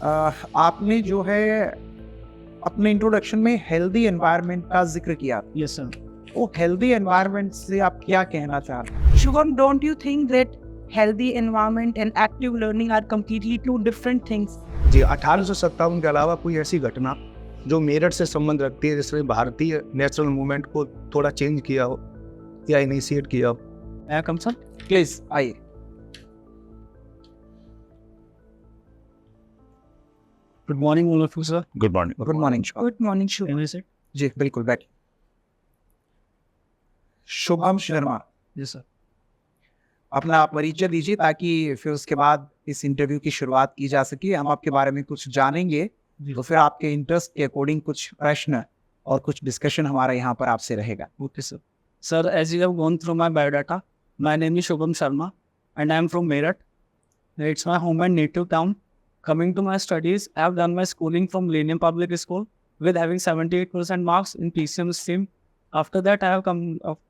आपने जो है अपने इंट्रोडक्शन में हेल्दी एनवायरनमेंट का जिक्र किया। Yes, sir. वो हेल्दी एनवायरनमेंट से आप क्या कहना चाह रहे हैं? Shubham, don't you think that healthy environment and active learning are completely two different things? जी 1857 के अलावा कोई ऐसी घटना जो मेरठ से संबंध रखती है जिसमें भारतीय नेशनल मूवमेंट को थोड़ा चेंज किया हो या इनिशिएट किया हो? May I come, sir? Please आइए। Good morning, all of you, sir. Good morning. Good morning. Good morning, Shubham. Can I sit? जी बिल्कुल बैठिए। Shubham Sharma, Yes, sir. अपना परिचय दीजिए ताकि फिर उसके बाद इस इंटरव्यू की शुरुआत की जा सके। हम आपके बारे में कुछ जानेंगे तो फिर आपके इंटरेस्ट के अकॉर्डिंग कुछ प्रश्न और कुछ डिस्कशन हमारा यहाँ पर आपसे रहेगा। Okay, sir. Sir, as you have gone through my biodata, my name is Shubham Sharma and I am from Meerut. It's my home and native town. Coming to my studies, I have done my schooling from Millennium Public School with having 78% marks in PCM stream. After that, I have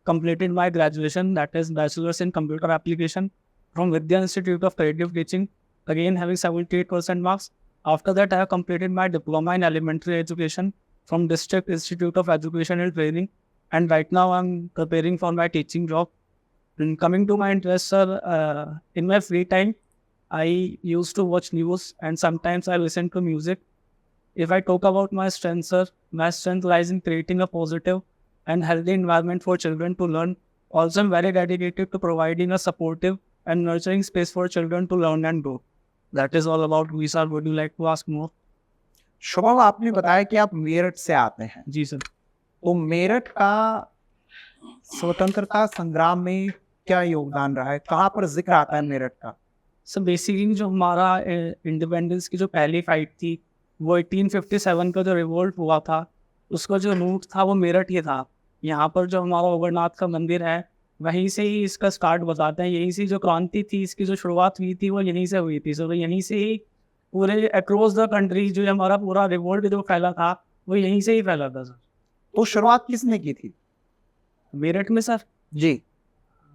completed my graduation, that is Bachelor's in Computer Application from Vidya Institute of Creative Teaching, again having 78% marks. After that, I have completed my diploma in elementary education from District Institute of Education and Training, and right now I'm preparing for my teaching job. And coming to my interest, sir, in my free time, I used to watch news and sometimes I listen to music. If I talk about my strength, sir, my strength lies in creating a positive and healthy environment for children to learn. Also, I'm very dedicated to providing a supportive and nurturing space for children to learn and grow. That is all about me, sir. Would you like to ask more? Shubham, आपने बताया कि आप मेरठ से आते हैं, जी sir. तो मेरठ का स्वतंत्रता संग्राम में क्या योगदान रहा है? कहाँ पर जिक्र आता है मेरठ का? सर बेसिकली जो हमारा इंडिपेंडेंस की जो पहली फाइट थी वो 1857 का जो रिवोल्ट हुआ था, उसका जो रूट था वो मेरठ ही था। यहाँ पर जो हमारा ओगरनाथ का मंदिर है वहीं से ही इसका स्टार्ट बताते हैं। यहीं से जो क्रांति थी, इसकी जो शुरुआत हुई थी वो यहीं से हुई थी। सो यहीं से ही पूरे अक्रॉस द कंट्री जो हमारा पूरा रिवोल्ट जो फैला था वो यहीं से ही फैला था सर। तो शुरुआत किसने की थी? मेरठ में सर। जी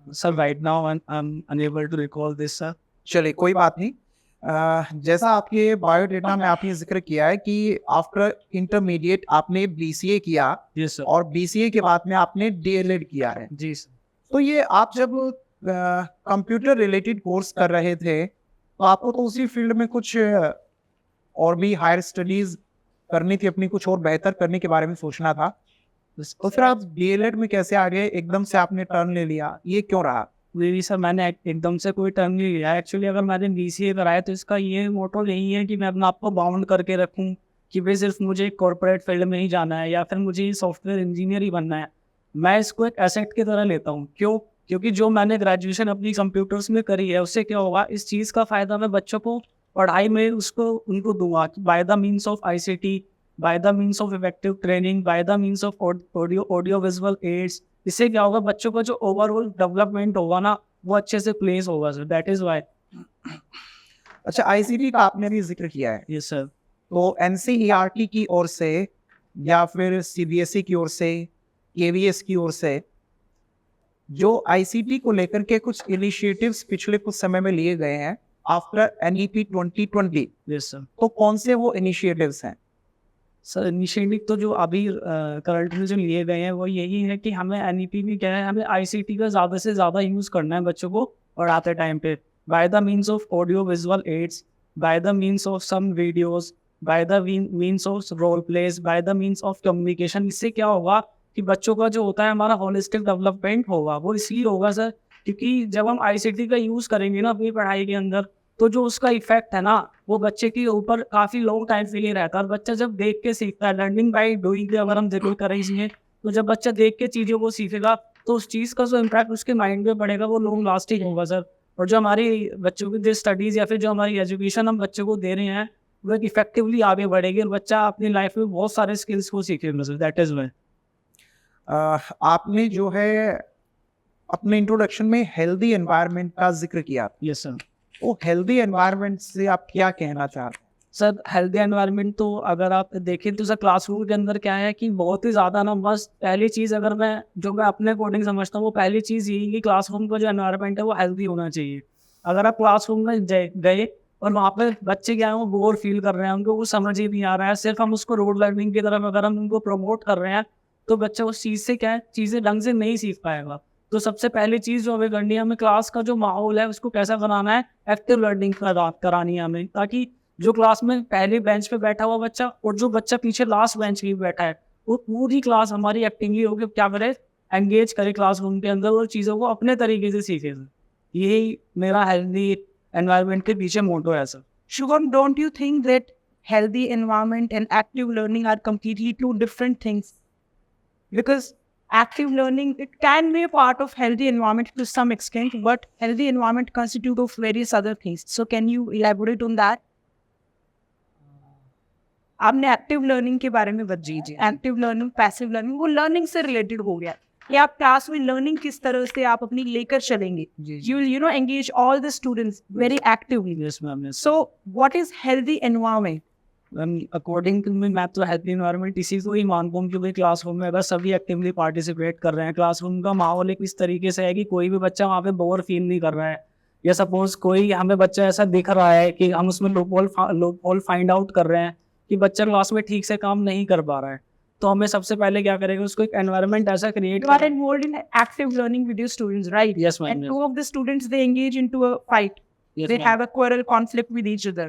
sir right now I am unable to recall this sir. चलिए कोई बात नहीं। जैसा आपके बायोडेटा में आपने जिक्र किया है कि आफ्टर इंटरमीडिएट आपने बीसीए किया जी सर। और बीसीए के बाद में आपने डीएलएड किया है। जी सर। तो ये आप जब कंप्यूटर रिलेटेड कोर्स कर रहे थे तो आपको तो उसी फील्ड में कुछ और भी हायर स्टडीज करनी थी, अपनी कुछ और बेहतर करने के बारे में सोचना था, तो फिर आप डीएलएड में कैसे आ गए? एकदम से आपने टर्न ले लिया, ये क्यों रहा? जी सर, मैंने एकदम से कोई टर्न नहीं लिया। एक्चुअली अगर मैंने बीसीए कराया तो इसका ये मोटो नहीं है कि मैं अपने आप को बाउंड करके रखूं कि भाई सिर्फ मुझे कॉर्पोरेट फील्ड में ही जाना है या फिर मुझे सॉफ्टवेयर इंजीनियर ही बनना है। मैं इसको एक एसेट की तरह लेता हूँ। क्यों? क्योंकि जो मैंने ग्रेजुएशन अपनी कंप्यूटर्स में करी है उससे क्या होगा, इस चीज़ का फ़ायदा मैं बच्चों को पढ़ाई में उनको दूंगा bye the means of ICT, bye the means of effective training, bye the means of audio visual ads. इससे क्या होगा, बच्चों का जो ओवरऑल डेवलपमेंट होगा ना वो अच्छे से प्लेस होगा सर। That is why. अच्छा, आईसीटी का आपने भी जिक्र किया है, यस सर। तो एनसीईआरटी की ओर से या फिर सीबीएसई की ओर से, केवीएस की ओर से जो आईसीटी को लेकर के कुछ इनिशिएटिव्स पिछले कुछ समय में लिए गए हैं आफ्टर एनईपी 2020, यस सर। तो कौन से वो इनिशिएटिव्स हैं? सर इनिशिएटिव तो जो अभी करंट में जो लिए गए हैं वो यही है कि हमें एनईपी में क्या है, हमें आईसीटी का ज़्यादा से ज़्यादा यूज़ करना है बच्चों को पढ़ाते टाइम पे, by the means of audio visual aids, by the means of some videos, by the means of role plays, by the means of communication. इससे क्या होगा कि बच्चों का जो होता है हमारा होलिस्टिक डेवलपमेंट होगा। वो इसलिए होगा सर क्योंकि जब हम आईसीटी का यूज़ करेंगे ना अपनी पढ़ाई के अंदर, तो जो उसका इफेक्ट है ना वो बच्चे के ऊपर काफ़ी लॉन्ग टाइम के लिए रहता है। और बच्चा जब देख के सीखता है, लर्निंग बाय डूइंग के अगर हम जिक्र करें इसमें, तो जब बच्चा देख के चीज़ों को सीखेगा तो उस चीज़ का जो इम्पैक्ट उसके माइंड में पड़ेगा वो लॉन्ग लास्टिंग होगा सर। और जो हमारी बच्चों की जो स्टडीज़ या फिर जो हमारी एजुकेशन हम बच्चों को दे रहे हैं वो इफेक्टिवली आगे बढ़ेगी और बच्चा अपनी लाइफ में बहुत सारे स्किल्स को सीखेगा सर। That is why. आपने जो है अपने इंट्रोडक्शन में हेल्दी एनवायरनमेंट का जिक्र किया। Yes sir. वो हेल्दी एनवायरनमेंट से आप क्या कहना चाह रहे हैं? सर हेल्दी एनवायरनमेंट तो अगर आप देखें तो सर क्लासरूम के अंदर क्या है कि बहुत ही ज़्यादा ना, बस पहली चीज़ अगर मैं अपने अकॉर्डिंग समझता हूँ वो पहली चीज़ यही कि क्लासरूम का जो एनवायरनमेंट है वो हेल्दी होना चाहिए। अगर आप क्लासरूम में गए और वहाँ पे बच्चे क्या है वो बोर फील कर रहे हैं, उनको वो समझ ही नहीं आ रहा है। सिर्फ हम उसको रोड लर्निंग की तरफ अगर हम उनको प्रमोट कर रहे हैं तो बच्चा उस चीज़ से क्या है चीज़ें ढंग से नहीं सीख पाएगा। तो सबसे पहली चीज़ जो हमें करनी है, हमें क्लास का जो माहौल है उसको कैसा बनाना है, एक्टिव लर्निंग करानी है हमें, ताकि जो क्लास में पहले बेंच पे बैठा हुआ बच्चा और जो बच्चा पीछे लास्ट बेंच पे बैठा है वो पूरी क्लास हमारी एक्टिवली होकर क्या करे, एंगेज करे क्लासरूम के अंदर और चीज़ों को अपने तरीके से सीखे। यही मेरा हेल्दी एनवायरनमेंट के पीछे मोटो है sir. Shubham, don't you think that healthy environment and active learning are completely two different things? Because active learning, it can be a part of healthy environment to some extent, but healthy environment constitute of various other things. So can you elaborate on that? आपने active learning के बारे में बताया। Active learning, passive learning, वो learning से related हो गया कि आप क्लास में लर्निंग किस तरह से आप अपनी लेकर चलेंगे। You know engage all the students very actively. Yes ma'am, yes. So what is healthy environment? According to me मैं तो हेल्थी इन्वायरमेंट इसी को ही मानता हूँ, क्योंकि क्लासरूम में अगर सभी एक्टिवली पार्टिसिपेट कर रहे हैं, क्लासरूम का माहौल एक इस तरीके से है कि कोई भी बच्चा वहाँ पे बोर फील नहीं कर रहा है, या सपोज कोई हमें बच्चा ऐसा दिख रहा है कि हम उसमें लूपहोल फाइंड आउट कर रहे हैं कि बच्चा क्लास में ठीक से काम नहीं कर पा रहा है, तो हमें सबसे पहले क्या करेंगे, उसको एक एनवायरनमेंट ऐसा create You are involved in active learning with your students, right? Yes, ma'am, And yes. two of the students, they engage into a fight. They have a quarrel, conflict with each other,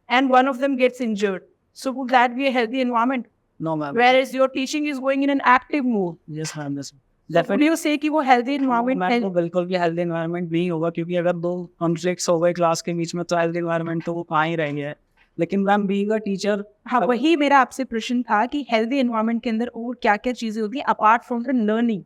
and one of them gets injured. So would that be a healthy environment? No ma'am. Whereas your teaching is going in an active mode. Yes ma'am, yes So would you say कि वो healthy environment मैं है? तो बिल्कुल भी healthy environment नहीं होगा, क्योंकि अगर दो कॉन्फ्लिक्ट्स हो गए क्लास के बीच में तो हेल्दी एनवायरनमेंट तो वो कहाँ ही रहेंगे। लेकिन मैम बीइंग अ टीचर, हाँ, वही मेरा आपसे प्रश्न था कि हेल्दी एनवायरनमेंट के अंदर और क्या क्या चीजें होती हैं apart from the learning.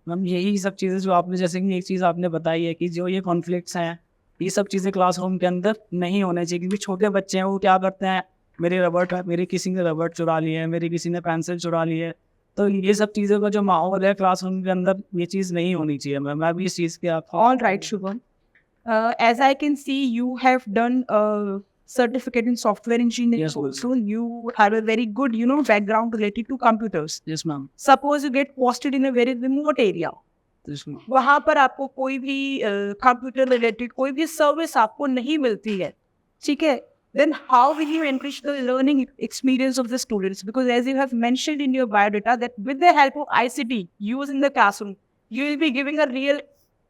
Ma'am यही सब चीज़ें जो आपने, जैसे कि एक चीज़ आपने बताई है कि जो ये कॉन्फ्लिक्ट्स हैं, ये सब चीज़ें क्लासरूम के अंदर नहीं होने चाहिए, क्योंकि छोटे बच्चे हैं वो क्या करते हैं, मेरे किसी ने रबड़ चुरा ली है, मेरी किसी ने पेंसिल चुरा ली है, तो ये सब चीज़ों का जो माहौल है क्लासरूम के अंदर ये चीज़ नहीं होनी चाहिए। मैं भी इस चीज़ के आप All right, Shubham. As I can see, you have done a certificate in software engineering. Yes, ma'am. So you have a very good, background related to computers. Yes ma'am, Suppose you get posted in a very remote area. Yes ma'am, वहाँ पर आपको कोई भी computer related कोई भी service आपको नहीं मिलती है, ठीक है? Then how will you enrich the learning experience of the students? Because as you have mentioned in your biodata that with the help of ICT used in the classroom, you will be giving a real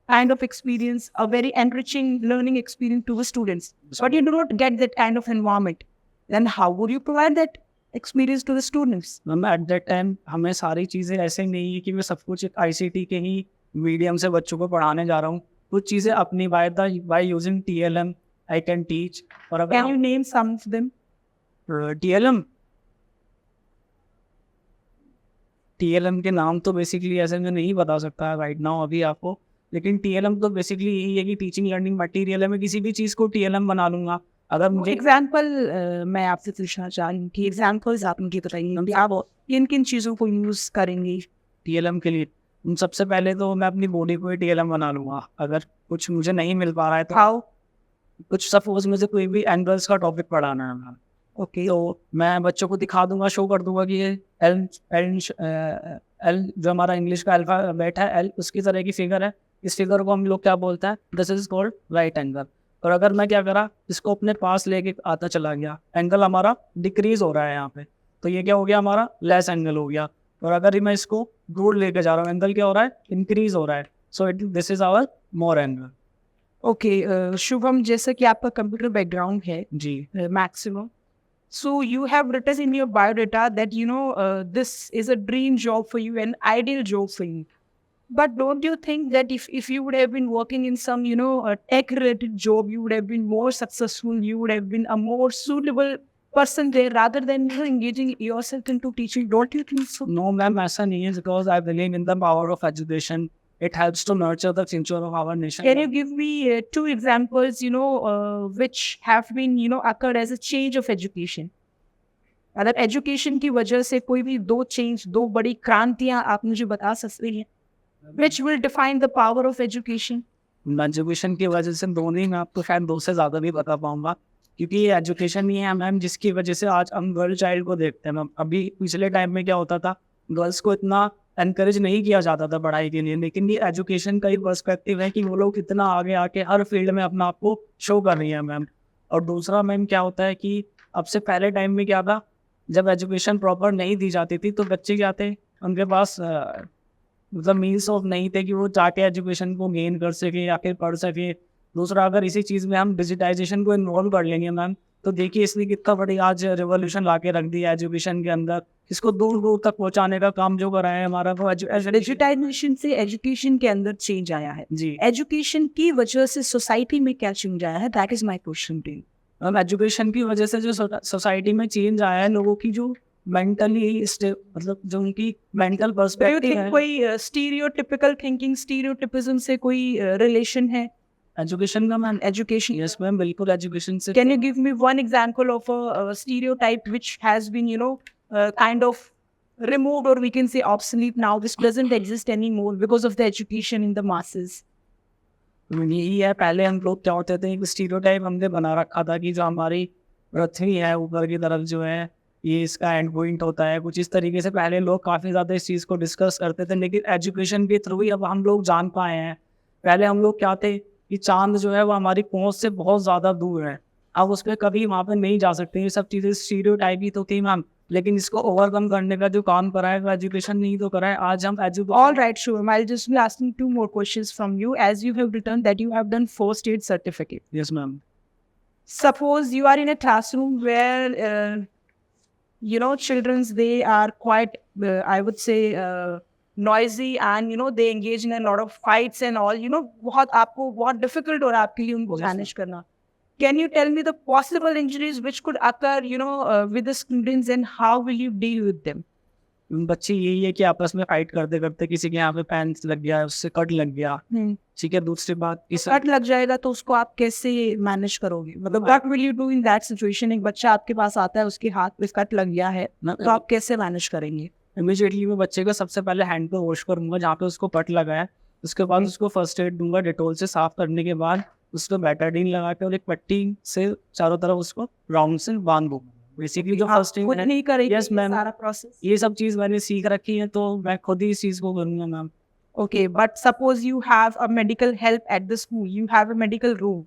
kind of experience, a very enriching learning experience to the students. But you do not get that kind of environment. Then how would you provide that experience to the students? Ma'am eight that time हमें सारी चीज़ें ऐसे नहीं है कि मैं सब कुछ एक ICT के ही मीडियम से बच्चों को पढ़ाने जा रहा हूँ। कुछ चीज़ें अपनी by using TLM I can teach. और Can you name some of them? TLM के नाम तो बेसिकली ऐसे मैं नहीं बता सकता राइट नाउ अभी आपको, लेकिन TLM तो बेसिकली यही है कि टीचिंग लर्निंग मटीरियल है। मैं किसी भी चीज़ को TLM बना लूँगा। अगर मुझे एग्जाम्पल मैं आपसे पूछना चाह रही हूँ कि एग्जाम्पल्स आप मुझे बताइए कि आप किन किन चीज़ों को यूज़ करेंगे TLM के लिए, सबसे पहले तो मैं अपनी बॉडी को ही TLM बना लूँगा। अगर कुछ मुझे नहीं मिल पा रहा है तो हाउ कुछ सपोज मुझे कोई भी एंगल्स का टॉपिक पढ़ाना है मैम, ओके तो मैं बच्चों को दिखा दूंगा, शो कर दूंगा कि ये एल जो हमारा इंग्लिश का अल्फाबेट है एल, उसकी तरह की फिगर है। इस फिगर को हम लोग क्या बोलते हैं, this is called right angle. और अगर मैं क्या करा, इसको अपने पास लेके आता चला गया, एंगल हमारा डिक्रीज हो रहा है यहाँ पे, तो ये क्या हो गया, हमारा लेस एंगल हो गया। और अगर मैं इसको दूर लेके जा रहा हूँ, एंगल क्या हो रहा है, इंक्रीज हो रहा है। So this is our more angle. Okay Shubham, जैसे कि आपका कंप्यूटर बैकग्राउंड है जी maximum, so you have written in your biodata that this is a dream job for you, an ideal job for you. But don't you think that if you would have been working in some a tech related job, you would have been more successful, you would have been a more suitable person there rather than engaging yourself into teaching? Don't you think so? No ma'am, ऐसा नहीं है, because I believe in the power of education. It helps to nurture the future of our nation. Can you give me two examples, which have been, occurred as a change of education? मतलब education की वजह से कोई भी दो change, दो बड़ी क्रांतियां आप मुझे बता सकते हैं which will define the power of education? Education की वजह से दो नहीं, मैं आपको शायद दो से ज़्यादा भी बता पाऊंगा, क्योंकि ये एजुकेशन ही है मैम जिसकी वजह से आज हम गर्ल चाइल्ड को देखते हैं मैम। अभी पिछले टाइम में क्या होता था, गर्ल्स को इतना एनकरेज नहीं किया जाता था पढ़ाई के लिए, लेकिन ये एजुकेशन का ही पर्सपेक्टिव है कि वो लोग इतना आगे आके हर फील्ड में अपना आप को शो कर रही है मैम। और दूसरा मैम क्या होता है कि अब से पहले टाइम में क्या था, जब एजुकेशन प्रॉपर नहीं दी जाती थी तो बच्चे क्या थे, उनके पास मतलब मीन्स ऑफ नहीं थे कि वो जाके एजुकेशन को गेन कर सके या फिर पढ़ सके। दूसरा, अगर इसी चीज़ में हम डिजिटाइजेशन को इन्वॉल्व कर लेंगे मैम, तो देखिए इसने कितना बड़ी आज रेवोल्यूशन ला के रख दिया एजुकेशन के अंदर। इसको दूर दूर तक पहुंचाने का काम जो करा है हमारा वो डिजिटाइजेशन से एजुकेशन के अंदर चेंज आया है। जी एजुकेशन की वजह से सोसाइटी में क्या चेंज आया है, that is my question to you. Ma'am, education की वजह से जो सोसाइटी में चेंज आया है, लोगों की जो मेंटली मतलब जो उनकी मेंटल पर्सपेक्टिव है, कोई स्टीरियोटिपिकल थिंकिंग, स्टीरियोटिपिज्म से कोई रिलेशन है एजुकेशन का मैम। एजुकेशन? यस मैम, बिल्कुल एजुकेशन से। Can you give me one example of a stereotype which has been, kind of removed, or we can say obsolete now? This doesn't exist anymore because of the education in the masses. यही है, पहले हम लोग क्या होते थे, एक stereotype हमने बना रखा था कि जो हमारी पृथ्वी है ऊपर की तरफ जो है ये इसका एंड पॉइंट होता है, कुछ इस तरीके से पहले लोग काफ़ी ज़्यादा इस चीज़ को डिस्कस करते थे। लेकिन एजुकेशन के थ्रू ही अब हम लोग जान पाए हैं। पहले हम लोग क्या थे कि चांद जो है वो हमारी पहुंच से बहुत ज़्यादा दूर है, अब उस पर कभी वहाँ पर नहीं जा सकते। ये सब चीज़ें स्टीरियोटाइप ही तो थी मैम, लेकिन इसको ओवरकम करने का जो काम करा है वो एजुकेशन नहीं तो करा है। आज हम All right, sure. I'll just be asking two more questions from you. As you have written that you have done first aid certificate. Yes ma'am. Suppose you are in a classroom where, children's, they are quite, I would say, noisy, and they engage in a lot of fights and all. बहुत आपको बहुत difficult हो रहा है आपके लिए उनको manage करना. Can you tell me the possible injuries which could occur, with the students, and how will you deal with them? बच्चे यही है कि आपस में फाइट करते करते किसी के यहाँ पे पैन लग गया, उससे कट लग गया, ठीक है। दूसरी बात, इस कट लग जाएगा तो उसको आप कैसे मैनेज करोगे? मतलब what will you do in that situation? एक बच्चा आपके पास आता है, उसके हाथ पे कट लग गया है, तो आप कैसे मैनेज करेंगे? इमीडिएटली मैं बच्चे को सबसे पहले हैंड पे वॉश करूंगा जहाँ पे उसको कट लगा है। उसके बाद उसको फर्स्ट एड दूंगा, डेटोल से साफ करने के बाद उसको बेटाडीन लगा के और एक पट्टी से चारों तरफ उसको राउंड से बांध दूंगा। बेसिकली जो फर्स्ट एड नहीं करेंगे यस मैम, सारा प्रोसेस? ये सब चीज़ मैंने सीख रखी है तो मैं खुद ही इस चीज़ को करूँगा ma'am. Okay, but suppose you have a medical help at the school, you have a medical room,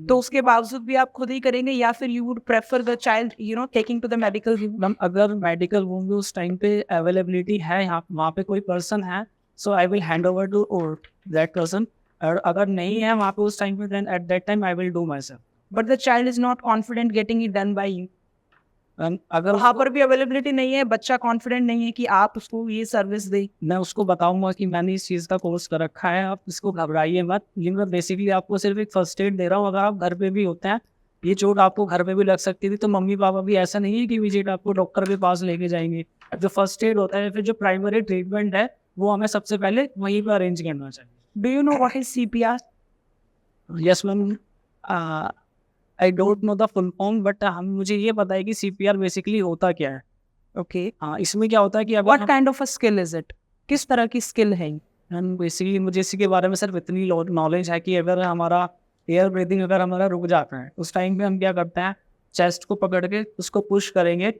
तो उसके बावजूद भी आप खुद ही करेंगे या फिर you would prefer the child taking to the medical room? Ma'am, अगर मेडिकल रूम में उस टाइम पे अवेलेबिलिटी है, यहाँ वहाँ पे कोई पर्सन है, so I will hand over to that person. और अगर नहीं है वहाँ पे उस टाइम पे, then at that time I will do myself. But the child is not confident getting it done by you. अगर वहाँ पर भी अवेलेबिलिटी नहीं है, बच्चा कॉन्फिडेंट नहीं है कि आप उसको ये सर्विस दे, मैं उसको बताऊंगा कि मैंने इस चीज़ का कोर्स कर रखा है, आप इसको घबराइए मत। लेकिन मैं बेसिकली आपको सिर्फ एक फर्स्ट एड दे रहा हूँ। अगर आप घर पे भी होते हैं, ये चोट आपको घर पे भी लग सकती थी, तो मम्मी पापा भी ऐसा नहीं है कि इमीडिएट आपको डॉक्टर के पास लेके जाएंगे। जो फर्स्ट एड होता है, फिर जो प्राइमरी ट्रीटमेंट है, वो हमें सबसे पहले वहीं पर अरेंज करना चाहिए। Do you know what is CPR? Yes ma'am, I don't know the full form, but हम मुझे ये पता है कि CPR बेसिकली होता क्या है। ओके, हाँ, इसमें क्या होता है कि what kind of a skill is it? किस तरह की स्किल है? बेसिकली मुझे इसी के बारे में सिर्फ इतनी नॉलेज है कि अगर हमारा एयर ब्रीदिंग अगर हमारा रुक जाता है, उस टाइम पे हम क्या करते हैं, चेस्ट को पकड़ के उसको पुश करेंगे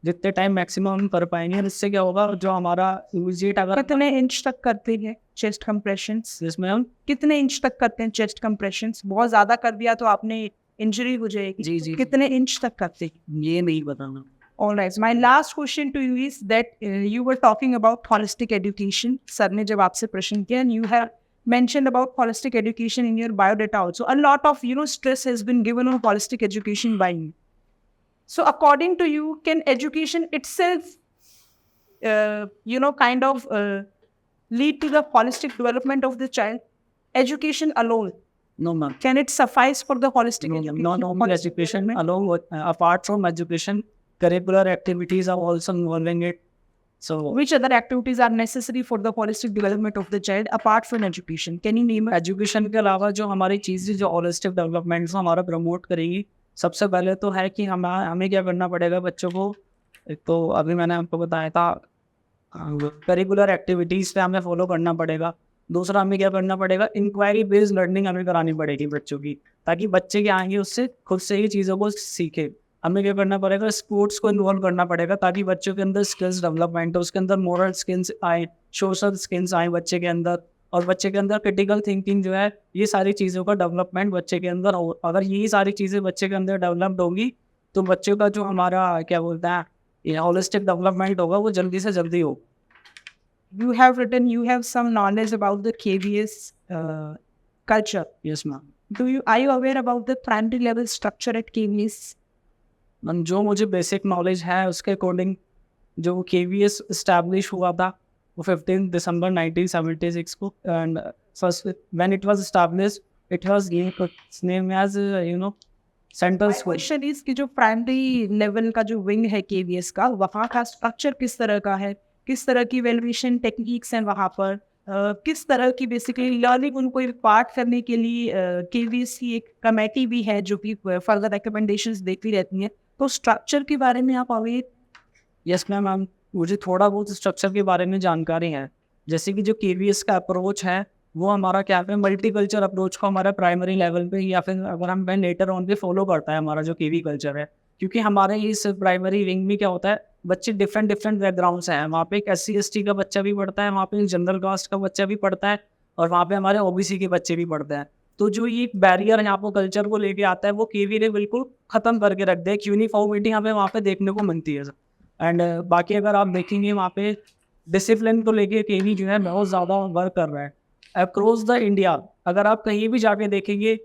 जितने टाइम मैक्सिमम हम कर पाएंगे। इससे क्या होगा, जो हमारा इमीडिएट अगर कितने इंच तक करते हैं चेस्ट कंप्रेशंस? जिसमें हम कितने इंच तक करते हैं चेस्ट कंप्रेशंस? बहुत ज्यादा कर दिया तो आपने इंजरी हो जाएगी। जी जी, कितने इंच तक करते हैं? ये नहीं बताना। All right. My last question to you is that you were talking about holistic education. Sir ने जब आपसे प्रश्न किया, and you have mentioned about holistic education in your biodata also. A lot of stress has been given on holistic education by you. So according to you, can education itself, kind of lead to the holistic development of the child? Education alone, No ma'am, can it suffice for the holistic education? not only Holistic education development? along with, apart from education, curricular activities are also involving it. So Which other activities are necessary for the holistic development of the child apart from education? Can you name it? Education के अलावा जो हमारी चीज़ें जो holistic development हमारा promote करेगी, सबसे पहले तो है कि हमें क्या करना पड़ेगा बच्चों को। एक तो अभी मैंने आपको बताया था, करिकुलर एक्टिविटीज़ पे हमें फॉलो करना पड़ेगा। दूसरा, हमें क्या करना पड़ेगा, इंक्वायरी बेस्ड लर्निंग हमें करानी पड़ेगी बच्चों की, ताकि बच्चे क्या आएंगे उससे खुद से ही चीज़ों को सीखे। हमें क्या करना पड़ेगा, स्पोर्ट्स को इन्वॉल्व करना पड़ेगा, ताकि बच्चों के अंदर स्किल्स डेवलपमेंट हो, उसके अंदर मोरल स्किल्स आए, सोशल स्किल्स आए बच्चे के अंदर। और बच्चे के अंदर क्रिटिकल थिंकिंग जो है, ये सारी चीज़ों का डेवलपमेंट बच्चे के अंदर हो। अगर यही सारी चीज़ें बच्चे के अंदर डेवलप्ड होंगी तो बच्चों का जो हमारा क्या बोलते हैं ये होलिस्टिक डेवलपमेंट होगा वो जल्दी से जल्दी हो। You have some knowledge about the KVS culture. Yes ma'am. Are you aware about the primary level structure at KVS? जो मुझे बेसिक नॉलेज है उसके अकॉर्डिंग जो KVS इस्टेब्लिश हुआ था वो 15 दिसंबर 1976 को, and first when it was established it was name as central My school. question is कि जो प्राइमरी लेवल का जो विंग है KVS का, वहाँ का स्ट्रक्चर किस तरह का है, किस तरह की वैल्यूएशन टेक्निक्स हैं वहाँ पर, किस तरह की बेसिकली लर्निंग उनको इम्पार्ट करने के लिए KVS की एक कमेटी भी है जो कि फर्दर रिकमेंडेशंस देती रहती हैं। तो स्ट्रक्चर के बारे में आप अवेयर? यस मैम, मुझे थोड़ा बहुत स्ट्रक्चर के बारे में जानकारी है। जैसे कि जो KVS का अप्रोच है वो हमारा क्या है, मल्टी कल्चर अप्रोच को हमारा प्राइमरी लेवल पे या फिर अगर हम लेटर ऑन पे फॉलो करता है हमारा जो KV कल्चर है। क्योंकि हमारे इस प्राइमरी विंग में क्या होता है, बच्चे डिफरेंट बैकग्राउंड से हैं। वहाँ पे एक SC ST का बच्चा भी पढ़ता है, वहाँ पे एक जनरल कास्ट का बच्चा भी पढ़ता है और वहाँ पे हमारे OBC के बच्चे भी पढ़ते हैं। तो जो ये बैरियर यहाँ पर कल्चर को लेके आता है वो KV ने बिल्कुल ख़त्म करके रख दिया। एक यूनिफॉर्मिटी हमें वहाँ पे देखने को मिलती है। एंड बाकी अगर आप देखेंगे वहाँ पे डिसिप्लिन को लेके KV जो है बहुत ज़्यादा वर्क कर रहा है अक्रॉस द इंडिया। अगर आप कहीं भी जाके देखेंगे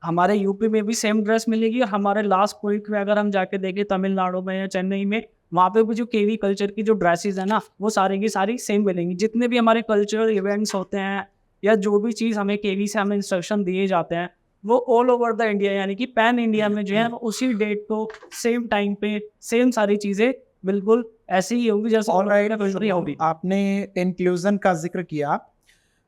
हमारे यूपी में भी सेम ड्रेस मिलेगी और हमारे लास्ट पॉइंट में अगर हम जाके देखें तमिलनाडु में या चेन्नई में, वहाँ पे भी जो KV कल्चर की जो ड्रेसेस है ना वो सारी की सारी सेम मिलेंगी। जितने भी हमारे कल्चरल इवेंट्स होते हैं या जो भी चीज़ हमें KV से हमें इंस्ट्रक्शन दिए जाते हैं वो ऑल ओवर द इंडिया यानी कि पैन इंडिया में जो है उसी डेट को सेम टाइम पे सेम सारी चीज़ें बिल्कुल ऐसी ही होगी जैसे ऑलराइट, होगी। आपने इंक्लूजन का जिक्र किया।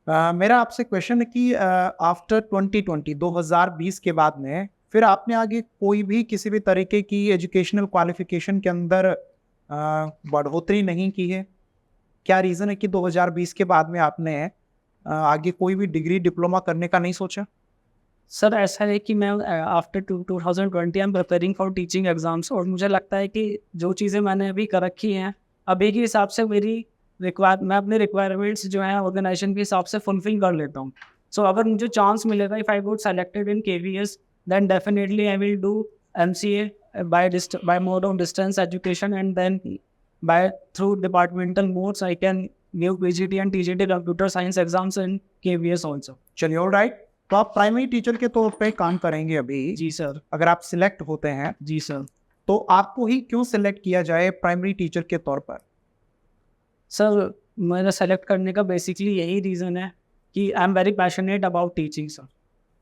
मेरा आपसे क्वेश्चन है कि आफ्टर 2020 के बाद में फिर आपने आगे कोई भी किसी भी तरीके की एजुकेशनल क्वालिफिकेशन के अंदर बढ़ोतरी नहीं की है? क्या रीज़न है कि 2020 के बाद में आपने आगे कोई भी डिग्री डिप्लोमा करने का नहीं सोचा? सर ऐसा है कि मैं after 2020 I am preparing for teaching exams और मुझे लगता है कि जो चीज़ें मैंने अभी कर रखी हैं अभी के हिसाब से मैं अपने रिक्वायरमेंट्स जो हैं ऑर्गेनाइजेशन के हिसाब से फुलफिल कर लेता हूँ। सो अगर मुझे चांस मिलेगा if I got selected in KVS then definitely I will do MCA by mode of distance education and then by through departmental modes I can give PGT and TGT computer science exams in KVS also। चलिए, alright. तो आप primary teacher के तौर पे काम करेंगे अभी। जी sir. अगर आप सिलेक्ट होते हैं जी सर। तो आपको ही क्यों सिलेक्ट किया जाए प्राइमरी टीचर के तौर पर? सर मेरा सेलेक्ट करने का बेसिकली यही रीज़न है कि I am very passionate about teaching sir.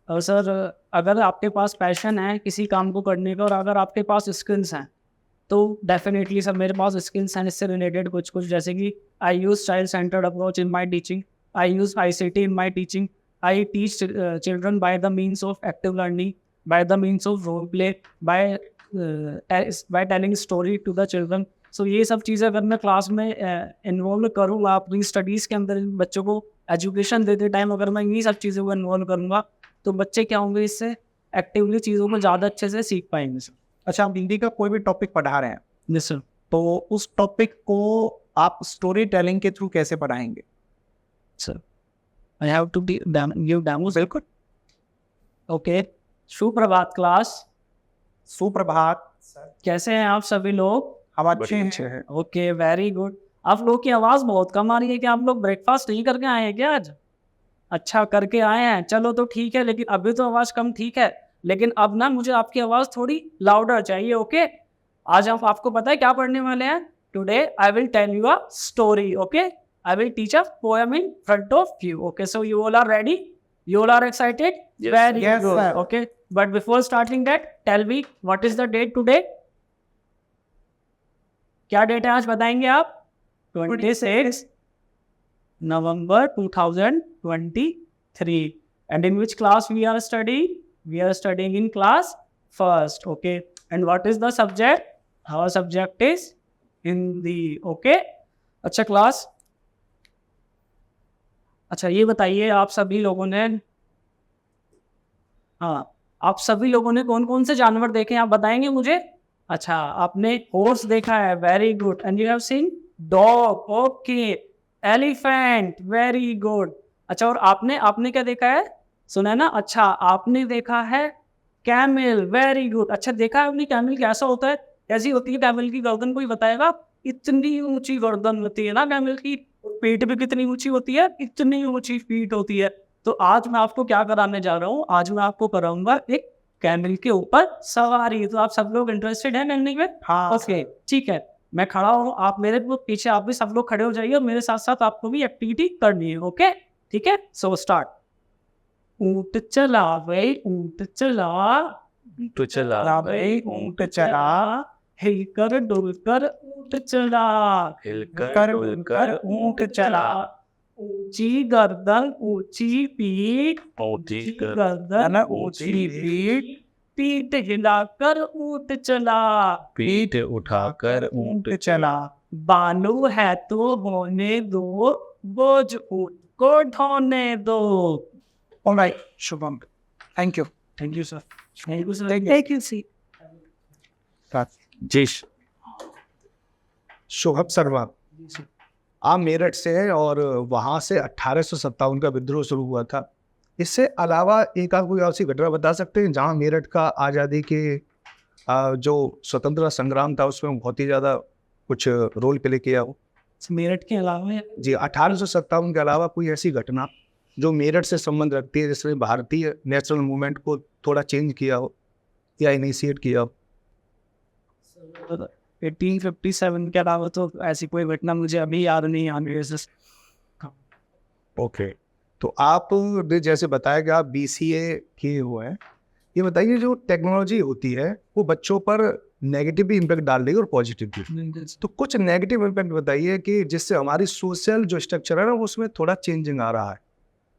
और सर अगर आपके पास पैशन है किसी काम को करने का और अगर आपके पास स्किल्स हैं तो डेफिनेटली सर मेरे पास स्किल्स हैं इससे रिलेटेड कुछ जैसे कि I use child centred approach in my teaching, I use ICT in my teaching, I teach children by the means of active learning, by the means of role play, by telling story to the children। So ये सब चीज़ें अगर मैं class में involve करूँगा अपनी studies के अंदर बच्चों को एजुकेशन देते टाइम अगर मैं इन्हीं सब चीज़ों को इन्वॉल्व करूँगा तो बच्चे क्या होंगे इससे एक्टिवली चीज़ों को ज़्यादा अच्छे से सीख पाएंगे सर। अच्छा, आप हिंदी का कोई भी टॉपिक पढ़ा रहे हैं जी सर। तो उस टॉपिक को आप स्टोरी टेलिंग के थ्रू कैसे पढ़ाएंगे? Sir I have to give demos। बिल्कुल। ओके, सुप्रभात क्लास। सुप्रभात सर, कैसे हैं आप सभी लोग? हम अच्छे हैं। Okay, very good. आप लोग की आवाज़ बहुत कम आ रही है। क्या आप लोग ब्रेकफास्ट नहीं करके आए हैं क्या आज? अच्छा करके आए हैं, चलो तो ठीक है। लेकिन अभी तो आवाज़ कम ठीक है, लेकिन अब ना मुझे आपकी आवाज़ थोड़ी लाउडर चाहिए। ओके, आज हम आपको पता है क्या पढ़ने वाले हैं? Today I will tell you a story. Okay, I will teach a poem in front of you. Okay, so you all are ready? You all are excited? Yes. Very Yes, good. sir. Okay, but before starting that, tell me what is the date today? क्या date है आज बताएंगे आप? 26 November 2023. And in which class we are studying? We are studying in class first. Okay, and what is the subject? Our subject is Hindi. Okay, अच्छा class. अच्छा ये बताइए आप सभी लोगों ने आप सभी लोगों ने कौन कौन से जानवर देखे हैं आप बताएंगे मुझे? अच्छा, आपने हॉर्स देखा है, very good. And you have seen dog, okay. Elephant, very good. अच्छा, और आपने आपने क्या देखा है? सुना है ना? अच्छा, आपने देखा है कैमल, वेरी गुड। अच्छा, देखा है आपने कैमल कैसा होता है? कैसी होती है कैमल की गर्दन, कोई बताएगा? इतनी ऊंची गर्दन होती है ना कैमल की, और पीठ भी कितनी ऊंची होती है? इतनी ऊंची पीठ होती है। तो आज मैं आपको क्या कराने जा रहा हूँ? आज मैं आपको कराऊंगा एक कैमल के ऊपर सवारी। तो आप सब लोग इंटरेस्टेड हैं करने में? हाँ ओके, ठीक है। मैं खड़ा हूँ, आप मेरे पीछे, आप भी सब लोग खड़े हो जाइए, और मेरे साथ साथ आपको भी एक्टिविटी करनी है। ओके, ठीक है? So start. ऊँट चला भाई, ऊँट चला, तो चला चला भाई ऊँट चला, हिलकर डुलकर ऊँट चला, हिलकर कर डुलकर ऊँट चला, ऊंची गर्दन ऊंची पीठ, ऊँची गर्दन ऊंची पीठ, पीठ हिलाकर ऊँट चला, पीठ उठाकर ऊँट ऊँट चला। बालू है तो होने दो, बोझ ऊँट को ढोने दो। Alright Shubham, thank you. Thank you sir, thank you sir. Take your seat. जिश शुभम शर्मा, आप मेरठ से हैं और वहाँ से 1857 का विद्रोह शुरू हुआ था। इससे अलावा एक आध कोई ऐसी घटना बता सकते हैं जहाँ मेरठ का आज़ादी के जो स्वतंत्रता संग्राम था उसमें बहुत ही ज़्यादा कुछ रोल प्ले किया हो? मेरठ के अलावा जी, 1857 के अलावा कोई ऐसी घटना जो मेरठ से संबंध रखती है, जिसमें भारतीय नेशनल मूवमेंट को थोड़ा चेंज किया हो या इनिशिएट किया हो? 1857 के अलावा तो ऐसी कोई घटना मुझे अभी याद नहीं आ रही है सर। ओके, तो आपने जैसे बताया कि आप BCA किए हुए हैं, ये बताइए जो टेक्नोलॉजी होती है वो बच्चों पर नेगेटिव भी इम्पैक्ट डाल रही है और पॉजिटिव भी, तो कुछ नेगेटिव इम्पैक्ट बताइए कि जिससे हमारी सोशल जो स्ट्रक्चर है ना उसमें थोड़ा चेंजिंग आ रहा है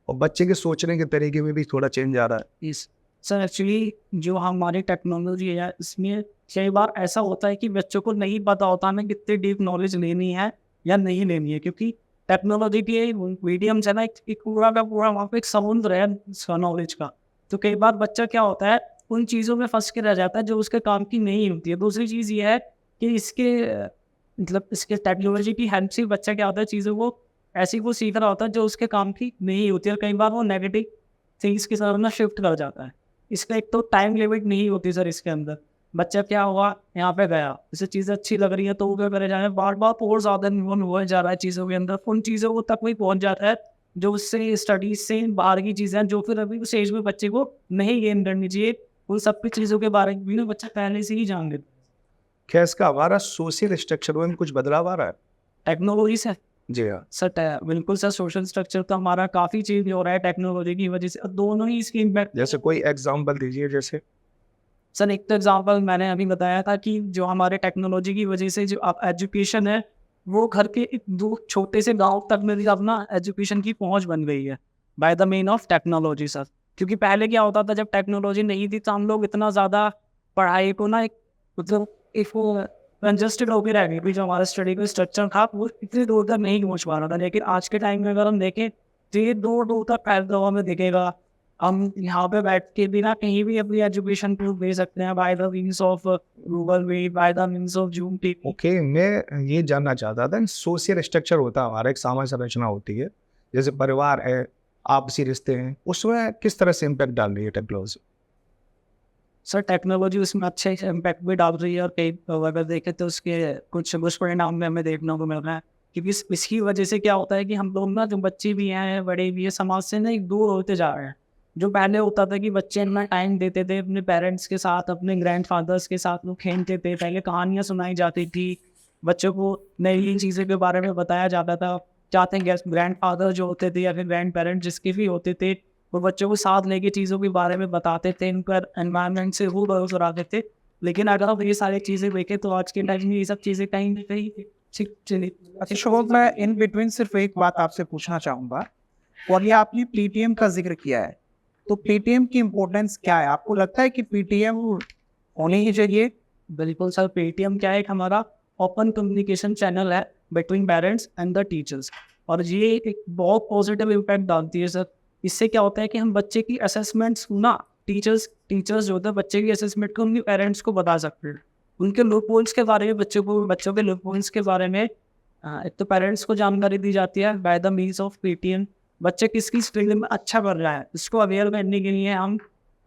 और बच्चे के सोचने के तरीके में भी थोड़ा चेंज आ रहा है। इस सर एक्चुअली जो हमारी टेक्नोलॉजी है इसमें कई बार ऐसा होता है कि बच्चों को नहीं पता होता हमें कितनी डीप नॉलेज लेनी है या नहीं लेनी है, क्योंकि टेक्नोलॉजी के मीडियम से ना एक पूरा का पूरा वहाँ पे एक समुद्र है इसका नॉलेज का। तो कई बार बच्चा क्या होता है उन चीज़ों में फंस के रह जाता है जो उसके काम की नहीं होती है। दूसरी चीज़ ये है कि इसके टेक्नोलॉजी की हेल्प से बच्चा क्या होता है चीज़ों को ऐसी को सीख रहा होता है जो उसके काम की नहीं होती है, और कई बार वो नेगेटिव थिंग्स की तरफ ना शिफ्ट कर जाता है। इसका एक तो टाइम लिमिट नहीं होती सर इसके अंदर। बच्चा क्या हुआ यहाँ पे गया, इसे चीज़ें अच्छी लग रही है तो वो क्या करे जा रहा है बार बार और ज़्यादा इन्वॉल्व हुआ जा रहा है चीज़ों के अंदर, उन चीज़ों को तक भी पहुँच जाता है जो उससे स्टडीज से बाहर की चीज़ें हैं जो फिर अभी उस एज में बच्चे को नहीं गेन करनी चाहिए। उन सब की चीज़ों के बारे में भी ना बच्चा पहले से ही जान लेता है। क्या इसका हमारा सोशल स्ट्रक्चर में कुछ बदलाव आ रहा है? टेक्नोलॉजी से जी हाँ। सर बिल्कुल सर, सोशल स्ट्रक्चर तो हमारा काफ़ी चेंज हो रहा है टेक्नोलॉजी की वजह से, और दोनों ही इसकी इम्पैक्ट। जैसे कोई एग्जाम्पल दीजिए। जैसे सर एक तो एग्जांपल मैंने अभी बताया था कि जो हमारे टेक्नोलॉजी की वजह से जो आप एजुकेशन है वो घर के एक दो छोटे से गांव तक में भी अपना एजुकेशन की पहुंच बन गई है by the main of technology sir. क्योंकि पहले क्या होता था जब टेक्नोलॉजी नहीं थी तो हम लोग इतना ज़्यादा पढ़ाई को ना एक मतलब एक कंजस्टेड होकर रह गई, जो हमारा स्टडी का स्ट्रक्चर था वो इतनी दूर तक नहीं पहुँच पा रहा था। लेकिन आज के टाइम में अगर हम देखें तो ये दूर दूर तक फैलता हुआ हमें दिखेगा। हम यहाँ पे बैठ के भी ना कहीं भी अपनी एजुकेशन को दे सकते हैं by the means of Google Meet, by the means of Zoom TV. Okay, मैं ये जानना चाहता था सोशल स्ट्रक्चर होता है हमारा, एक सामाजिक संरचना होती है, जैसे परिवार है, आपसी रिश्ते हैं, उसमें किस तरह से इम्पैक्ट डाल रही है टेक्नोलॉजी? सर टेक्नोलॉजी उसमें अच्छे इम्पैक्ट भी डाल रही है, और कई अगर देखें तो उसके कुछ दुष्परिणाम में हमें देखने को मिल रहा है। क्योंकि इसकी वजह से क्या होता है कि हम लोग ना जो बच्चे भी हैं बड़े भी हैं समाज से ना एक दूर होते जा रहे हैं। जो पहले होता था कि बच्चे इतना टाइम देते थे अपने पेरेंट्स के साथ, अपने ग्रैंडफादर्स के साथ लोग खेलते थे, पहले कहानियाँ सुनाई जाती थी, बच्चों को नई नई चीज़ों के बारे में बताया जाता था। चाहते हैं ग्रैंडफादर जो होते थे या फिर ग्रैंड पेरेंट्स जिसके भी होते थे वो बच्चों को साथ लेके चीज़ों के बारे में बताते थे, उनका एनवायरनमेंट से रूबरू कराते थे। लेकिन अगर आप ये सारी चीज़ें देखें तो आज के टाइम में ये सब चीज़ें कहीं ना कहीं चली। अच्छा शुभम, मैं इन बिटवीन सिर्फ एक बात आपसे पूछना चाहूँगा, और ये आपने PTM का जिक्र किया है, तो PTM की इम्पोर्टेंस क्या है? आपको लगता है कि PTM होनी ही चाहिए? बिल्कुल सर, पेटीएम क्या है, एक हमारा ओपन कम्युनिकेशन चैनल है between parents and the teachers, और ये एक बहुत पॉजिटिव इम्पैक्ट डालती है सर। इससे क्या होता है कि हम बच्चे की असेसमेंट्स ना टीचर्स जो होता है बच्चे की असेसमेंट को उनके पेरेंट्स को बता सकते हैं, उनके लूप होल्स के बारे में बच्चों के लूप होल्स के बारे में एक तो पेरेंट्स को जानकारी दी जाती है bye the means of PTM, बच्चे किस किस फील्ड में अच्छा कर रहा है, इसको अवेयर करने के लिए हम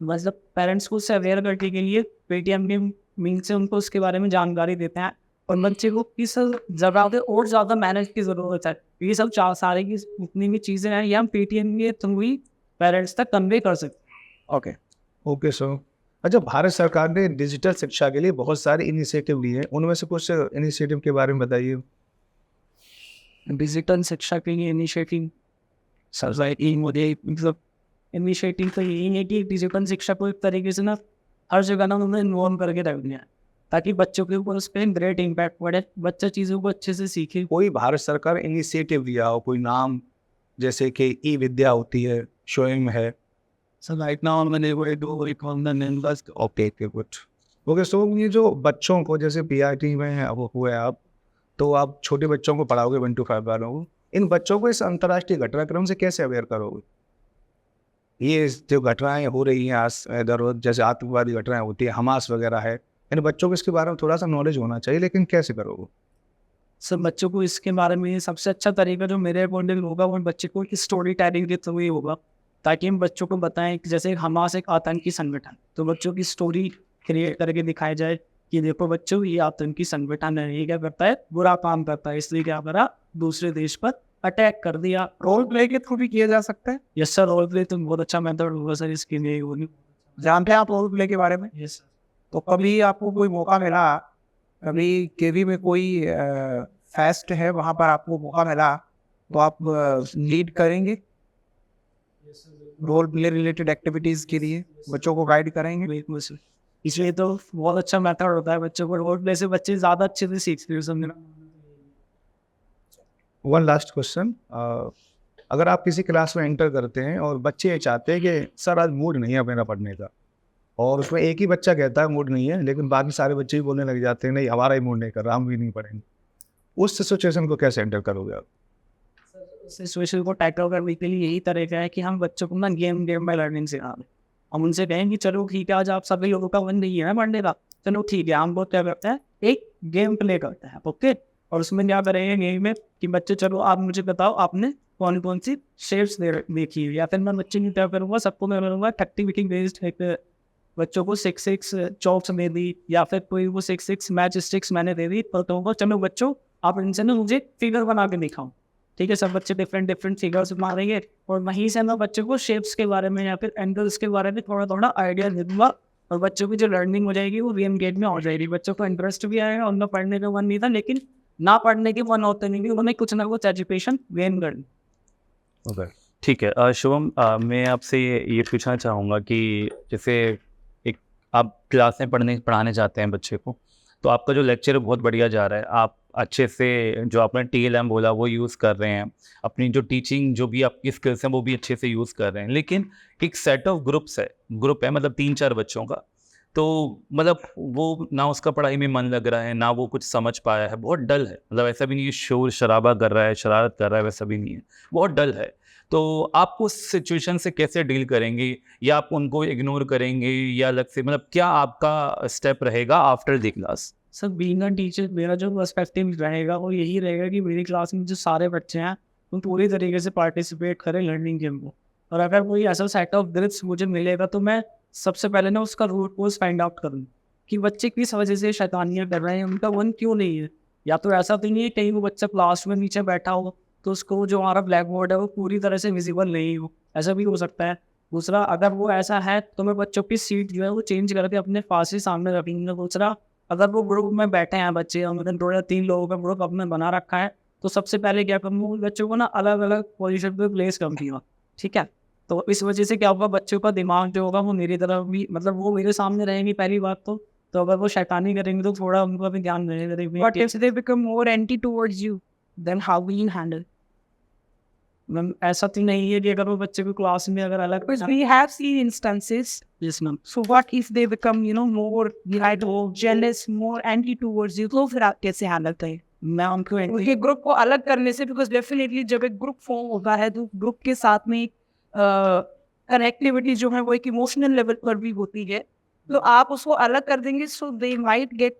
मतलब पेरेंट्स को उससे अवेयर करने के लिए पेटीएम के मीन से उनको उसके बारे में जानकारी देते हैं। और बच्चे को किस जगह पे और ज़्यादा मेहनत की ज़रूरत है, ये सब सारी की जितनी भी चीज़ें हैं ये हम पेटीएम के थ्रू ही पेरेंट्स तक कन्वे कर सकते हैं। Okay, okay sir. अच्छा, भारत सरकार ने डिजिटल शिक्षा के लिए बहुत सारे इनिशिएटिव लिए हैं, उनमें से कुछ इनिशिएटिव के बारे में बताइए। डिजिटल शिक्षा के लिए इनिशिएटिव सोसाइटी मुझे मतलब इनिशिएटिव तो यही है कि डिजिटल शिक्षा को एक तरीके से ना हर जगह ना उन्होंने इन्वॉल्व करके रख दिया है, ताकि बच्चों के ऊपर उस पर ग्रेट इम्पैक्ट पड़े, बच्चा चीज़ों को अच्छे से सीखे। कोई भारत सरकार इनिशिएटिव लिया हो, कोई नाम, जैसे कि ई विद्या होती है, स्वयं है। So right now मैंने वो दो रिकॉर्ड बस ओके गुड। ओके सो ये जो बच्चों को जैसे पीआईटी में अब हुए आप, तो आप छोटे बच्चों को पढ़ाओगे 1 to 5 वालों को, इन बच्चों को इस अंतर्राष्ट्रीय घटनाक्रम से कैसे अवेयर करोगे? ये जो घटनाएं हो रही हैं आज इधर उधर, जैसे आतंकवादी घटनाएं होती है, हमास वगैरह है, इन बच्चों को इसके बारे में थोड़ा सा नॉलेज होना चाहिए, लेकिन कैसे करोगे? सब बच्चों को इसके बारे में सबसे अच्छा तरीका जो मेरे अकॉर्डिंग होगा वो बच्चे को स्टोरी टेलिंग के थ्रू ही होगा, ताकि हम बच्चों को बताएं कि जैसे हमास एक आतंकी संगठन, तो बच्चों की स्टोरी क्रिएट करके दिखाई जाए कि देखो बच्चों ये आतंकी संगठन है, ये क्या करता है, बुरा काम करता है, इसलिए क्या करा, दूसरे देश पर अटैक कर दिया। रोल प्ले के थ्रू भी किया जा सकता है। यस सर, रोल प्ले तो बहुत अच्छा मेथड होगा सर इसके लिए। जानते हैं आप रोल प्ले के बारे में? Yes sir. तो कभी आपको कोई मौका मिला, कभी केवी में कोई फेस्ट है वहाँ पर आपको मौका मिला, तो आप लीड करेंगे रोल प्ले रिलेटेड एक्टिविटीज के लिए, बच्चों को गाइड करेंगे? बिल्कुल सर, इसलिए तो बहुत अच्छा मेथड होता है बच्चों को रोल प्ले से बच्चे ज़्यादा अच्छे से सीखते हैं। समझना। वन लास्ट क्वेश्चन, अगर आप किसी क्लास में एंटर करते हैं और बच्चे ये चाहते हैं कि सर आज मूड नहीं है मेरा पढ़ने का, और उसमें एक ही बच्चा कहता है मूड नहीं है, लेकिन बाकी सारे बच्चे भी बोलने लग जाते हैं नहीं हमारा ही मूड नहीं कर रहा, हम भी नहीं पढ़ेंगे, उस सिचुएशन को कैसे एंटर करोगे आप? सिचुएशन को टैकल करने के लिए यही तरीका है कि हम बच्चों को ना गेम में लर्निंग सिखा दें। हम उनसे कहें कि चलो ठीक है आज आप सभी लोगों का मन नहीं है पढ़ने का, चलो ठीक है, हम बहुत क्या करते हैं एक गेम प्ले करते हैं, ओके। और उसमें क्या करेंगे गेम में कि बच्चे चलो आप मुझे बताओ आपने कौन कौन सी शेप्स देखी है, या फिर मैं बच्चे की क्या करूँगा, सबको मैं करूँगा एक्टिविटी बेस्ड एक बच्चों को 6 चॉक्स दे दी, या फिर कोई वो 6 मैच स्टिक्स मैंने दे दी, तो कहूँगा चलो बच्चों आप इनसे ना मुझे फिगर बना के दिखाओ, ठीक है। सब बच्चे डिफरेंट फिगर्स मारेंगे और वहीं से मैं बच्चों को शेप्स के बारे में या फिर एंगल्स के बारे में थोड़ा थोड़ा आइडिया दे दूँगा, और बच्चों की जो लर्निंग हो जाएगी वो गेम में हो जाएगी। बच्चों को इंटरेस्ट भी आएगा, उनका पढ़ने का मन नहीं था, लेकिन ना पढ़ने के मन होते नहीं, उन्होंने कुछ ना कुछ एजुकेशन गेन कर ली। ठीक है। शुभम, मैं आपसे ये पूछना चाहूँगा कि जैसे एक आप क्लास में पढ़ाने जाते हैं बच्चे को, तो आपका जो लेक्चर है बहुत बढ़िया जा रहा है, आप अच्छे से जो आपने TLM बोला वो यूज़ कर रहे हैं, अपनी जो टीचिंग जो भी आपकी स्किल्स हैं वो भी अच्छे से यूज़ कर रहे हैं, लेकिन एक सेट ऑफ ग्रुप है मतलब 3-4 बच्चों का, तो मतलब वो ना उसका पढ़ाई में मन लग रहा है, ना वो कुछ समझ पाया है, बहुत डल है, मतलब ऐसा भी नहीं है शोर शराबा कर रहा है, शरारत कर रहा है, वैसा भी नहीं है, बहुत डल है। तो आप उस सिचुएशन से कैसे डील करेंगे, या आप उनको इग्नोर करेंगे, या अलग से मतलब क्या आपका स्टेप रहेगा after the class? Sir being a teacher मेरा जो पर्सपेक्टिव रहेगा वो यही रहेगा कि मेरी क्लास में जो सारे बच्चे हैं वो पूरी तरीके से पार्टिसिपेट करें लर्निंग गेम को, और अगर कोई ऐसा सेट ऑफ ग्रुप्स मुझे मिलेगा तो मैं सबसे पहले ना उसका रूट कोज फाइंड आउट करूँ कि बच्चे किस वजह से शैतानियाँ कर रहे हैं, उनका मन क्यों नहीं है। या तो ऐसा तो नहीं है कहीं वो बच्चा क्लास में नीचे बैठा हो तो उसको जो हमारा ब्लैक बोर्ड है वो पूरी तरह से विजिबल नहीं हो, ऐसा भी हो सकता है। दूसरा, अगर वो ऐसा है तो मैं बच्चों की सीट जो है वो चेंज करके अपने पास ही सामने रखेंगे। दूसरा, अगर वो ग्रुप में बैठे हैं बच्चे और मतलब 2 या 3 लोगों का ग्रुप अपने बना रखा है, तो सबसे पहले क्या करूँगा, बच्चों को ना अलग अलग पोजीशन पे प्लेस कर दूँगा, ठीक है। तो इस वजह से क्या होगा, बच्चों का दिमाग जो होगा वो मेरी तरफ भी मतलब वो मेरे सामने रहेंगी पहली बात तो अगर वो शैतानी करेंगे तो थोड़ा उनका भी ध्यान रहेगा। What if they become more anti towards you? Then how will you handle? Ma'am ऐसा तो नहीं है कि अगर वो बच्चे को क्लास में अगर अलग Because we have seen instances. Yes ma'am. So what if they become, more jealous, more anti towards you? तो फिर आप कैसे हैंडल करें? मैं उनको उनके ग्रुप को अलग करने से, बिकॉज डेफिनेटली जब एक ग्रुप फॉर्म होता है तो ग्रुप के साथ में कनेक्टिविटी जो है वो एक इमोशनल लेवल पर भी होती है, तो आप उसको अलग कर देंगे, so they might get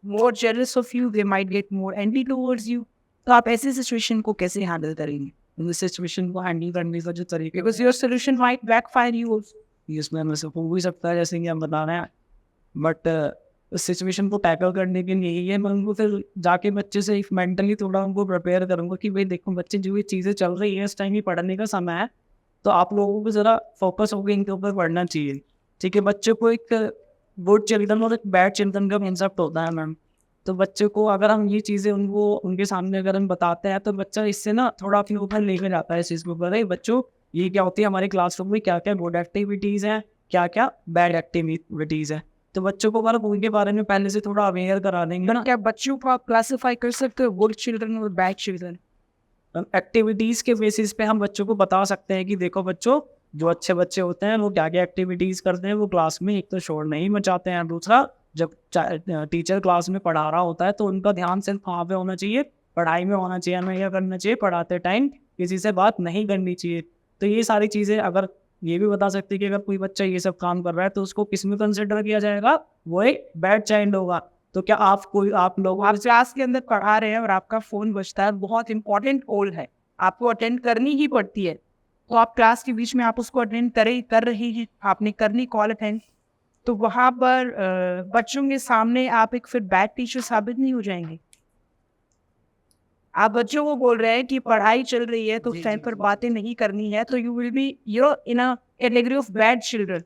more jealous of you, they might get more anti towards you. तो आप ऐसी सिचुएशन को कैसे हैंडल करेंगे? सिचुएशन को हैंडल करने का जो तरीका Because your solution might backfire you also. इसमें वैसे हो भी सकता है जैसे कि हम बता रहे हैं, बट उस सिचुएशन को टैकल करने के लिए ये मैं उनको फिर जाके बच्चे से एक मेंटली थोड़ा उनको प्रिपेयर करूँगा कि भाई देखो बच्चे जो ये चीज़ें चल रही है इस टाइम ये पढ़ने का समय है, तो आप लोगों को ज़रा फोकस होकर इनके ऊपर पढ़ना चाहिए। ठीक है, बच्चे को एक गुड चिल्ड्रन और एक बैड चिल्ड्रन का कंसेप्ट होता है मैम। तो बच्चे को अगर हम ये चीज़ें उनको उनके सामने अगर हम बताते हैं तो बच्चा इससे ना थोड़ा अपने ऊपर लेकर जाता है इस चीज़ के ऊपर, अरे बच्चों ये क्या होती है हमारी क्लासरूम में, क्या क्या गुड एक्टिविटीज़ हैं, क्या क्या बैड एक्टिविटीज़ हैं। तो बच्चों को अगर उनके बारे में पहले से थोड़ा अवेयर करा देंगे ना, क्या बच्चों को आप क्लासीफाई कर सकते हो गुड चिल्ड्रन और बैड चिल्ड्रन? एक्टिविटीज़ के बेसिस पे हम बच्चों को बता सकते हैं कि देखो बच्चों जो अच्छे बच्चे होते हैं वो क्या क्या एक्टिविटीज़ करते हैं, वो क्लास में एक तो शोर नहीं मचाते हैं, दूसरा जब टीचर क्लास में पढ़ा रहा होता है तो उनका ध्यान सिर्फ वहाँ पे होना चाहिए, पढ़ाई में होना चाहिए, हमें क्या करना चाहिए पढ़ाते टाइम किसी से बात नहीं करनी चाहिए। तो ये सारी चीज़ें अगर ये भी बता सकते हैं कि अगर कोई बच्चा ये सब काम कर रहा है तो उसको किस में कंसिडर किया जाएगा, वो एक बैड चाइल्ड होगा। तो क्या आप लोग आप क्लास के अंदर पढ़ा रहे हैं और आपका फोन बजता है, बहुत इंपॉर्टेंट कॉल है, आपको अटेंड करनी ही पड़ती है, तो आप क्लास के बीच में आप उसको अटेंड कर रहे हैं, आपने करनी कॉल अटेंड, तो वहाँ पर बच्चों के सामने आप एक फिर बैड टीचर साबित नहीं हो जाएंगे। आप बच्चों को बोल रहे हैं कि पढ़ाई चल रही है तो उस टाइम पर बातें नहीं करनी है, तो you will be in a category of bad children.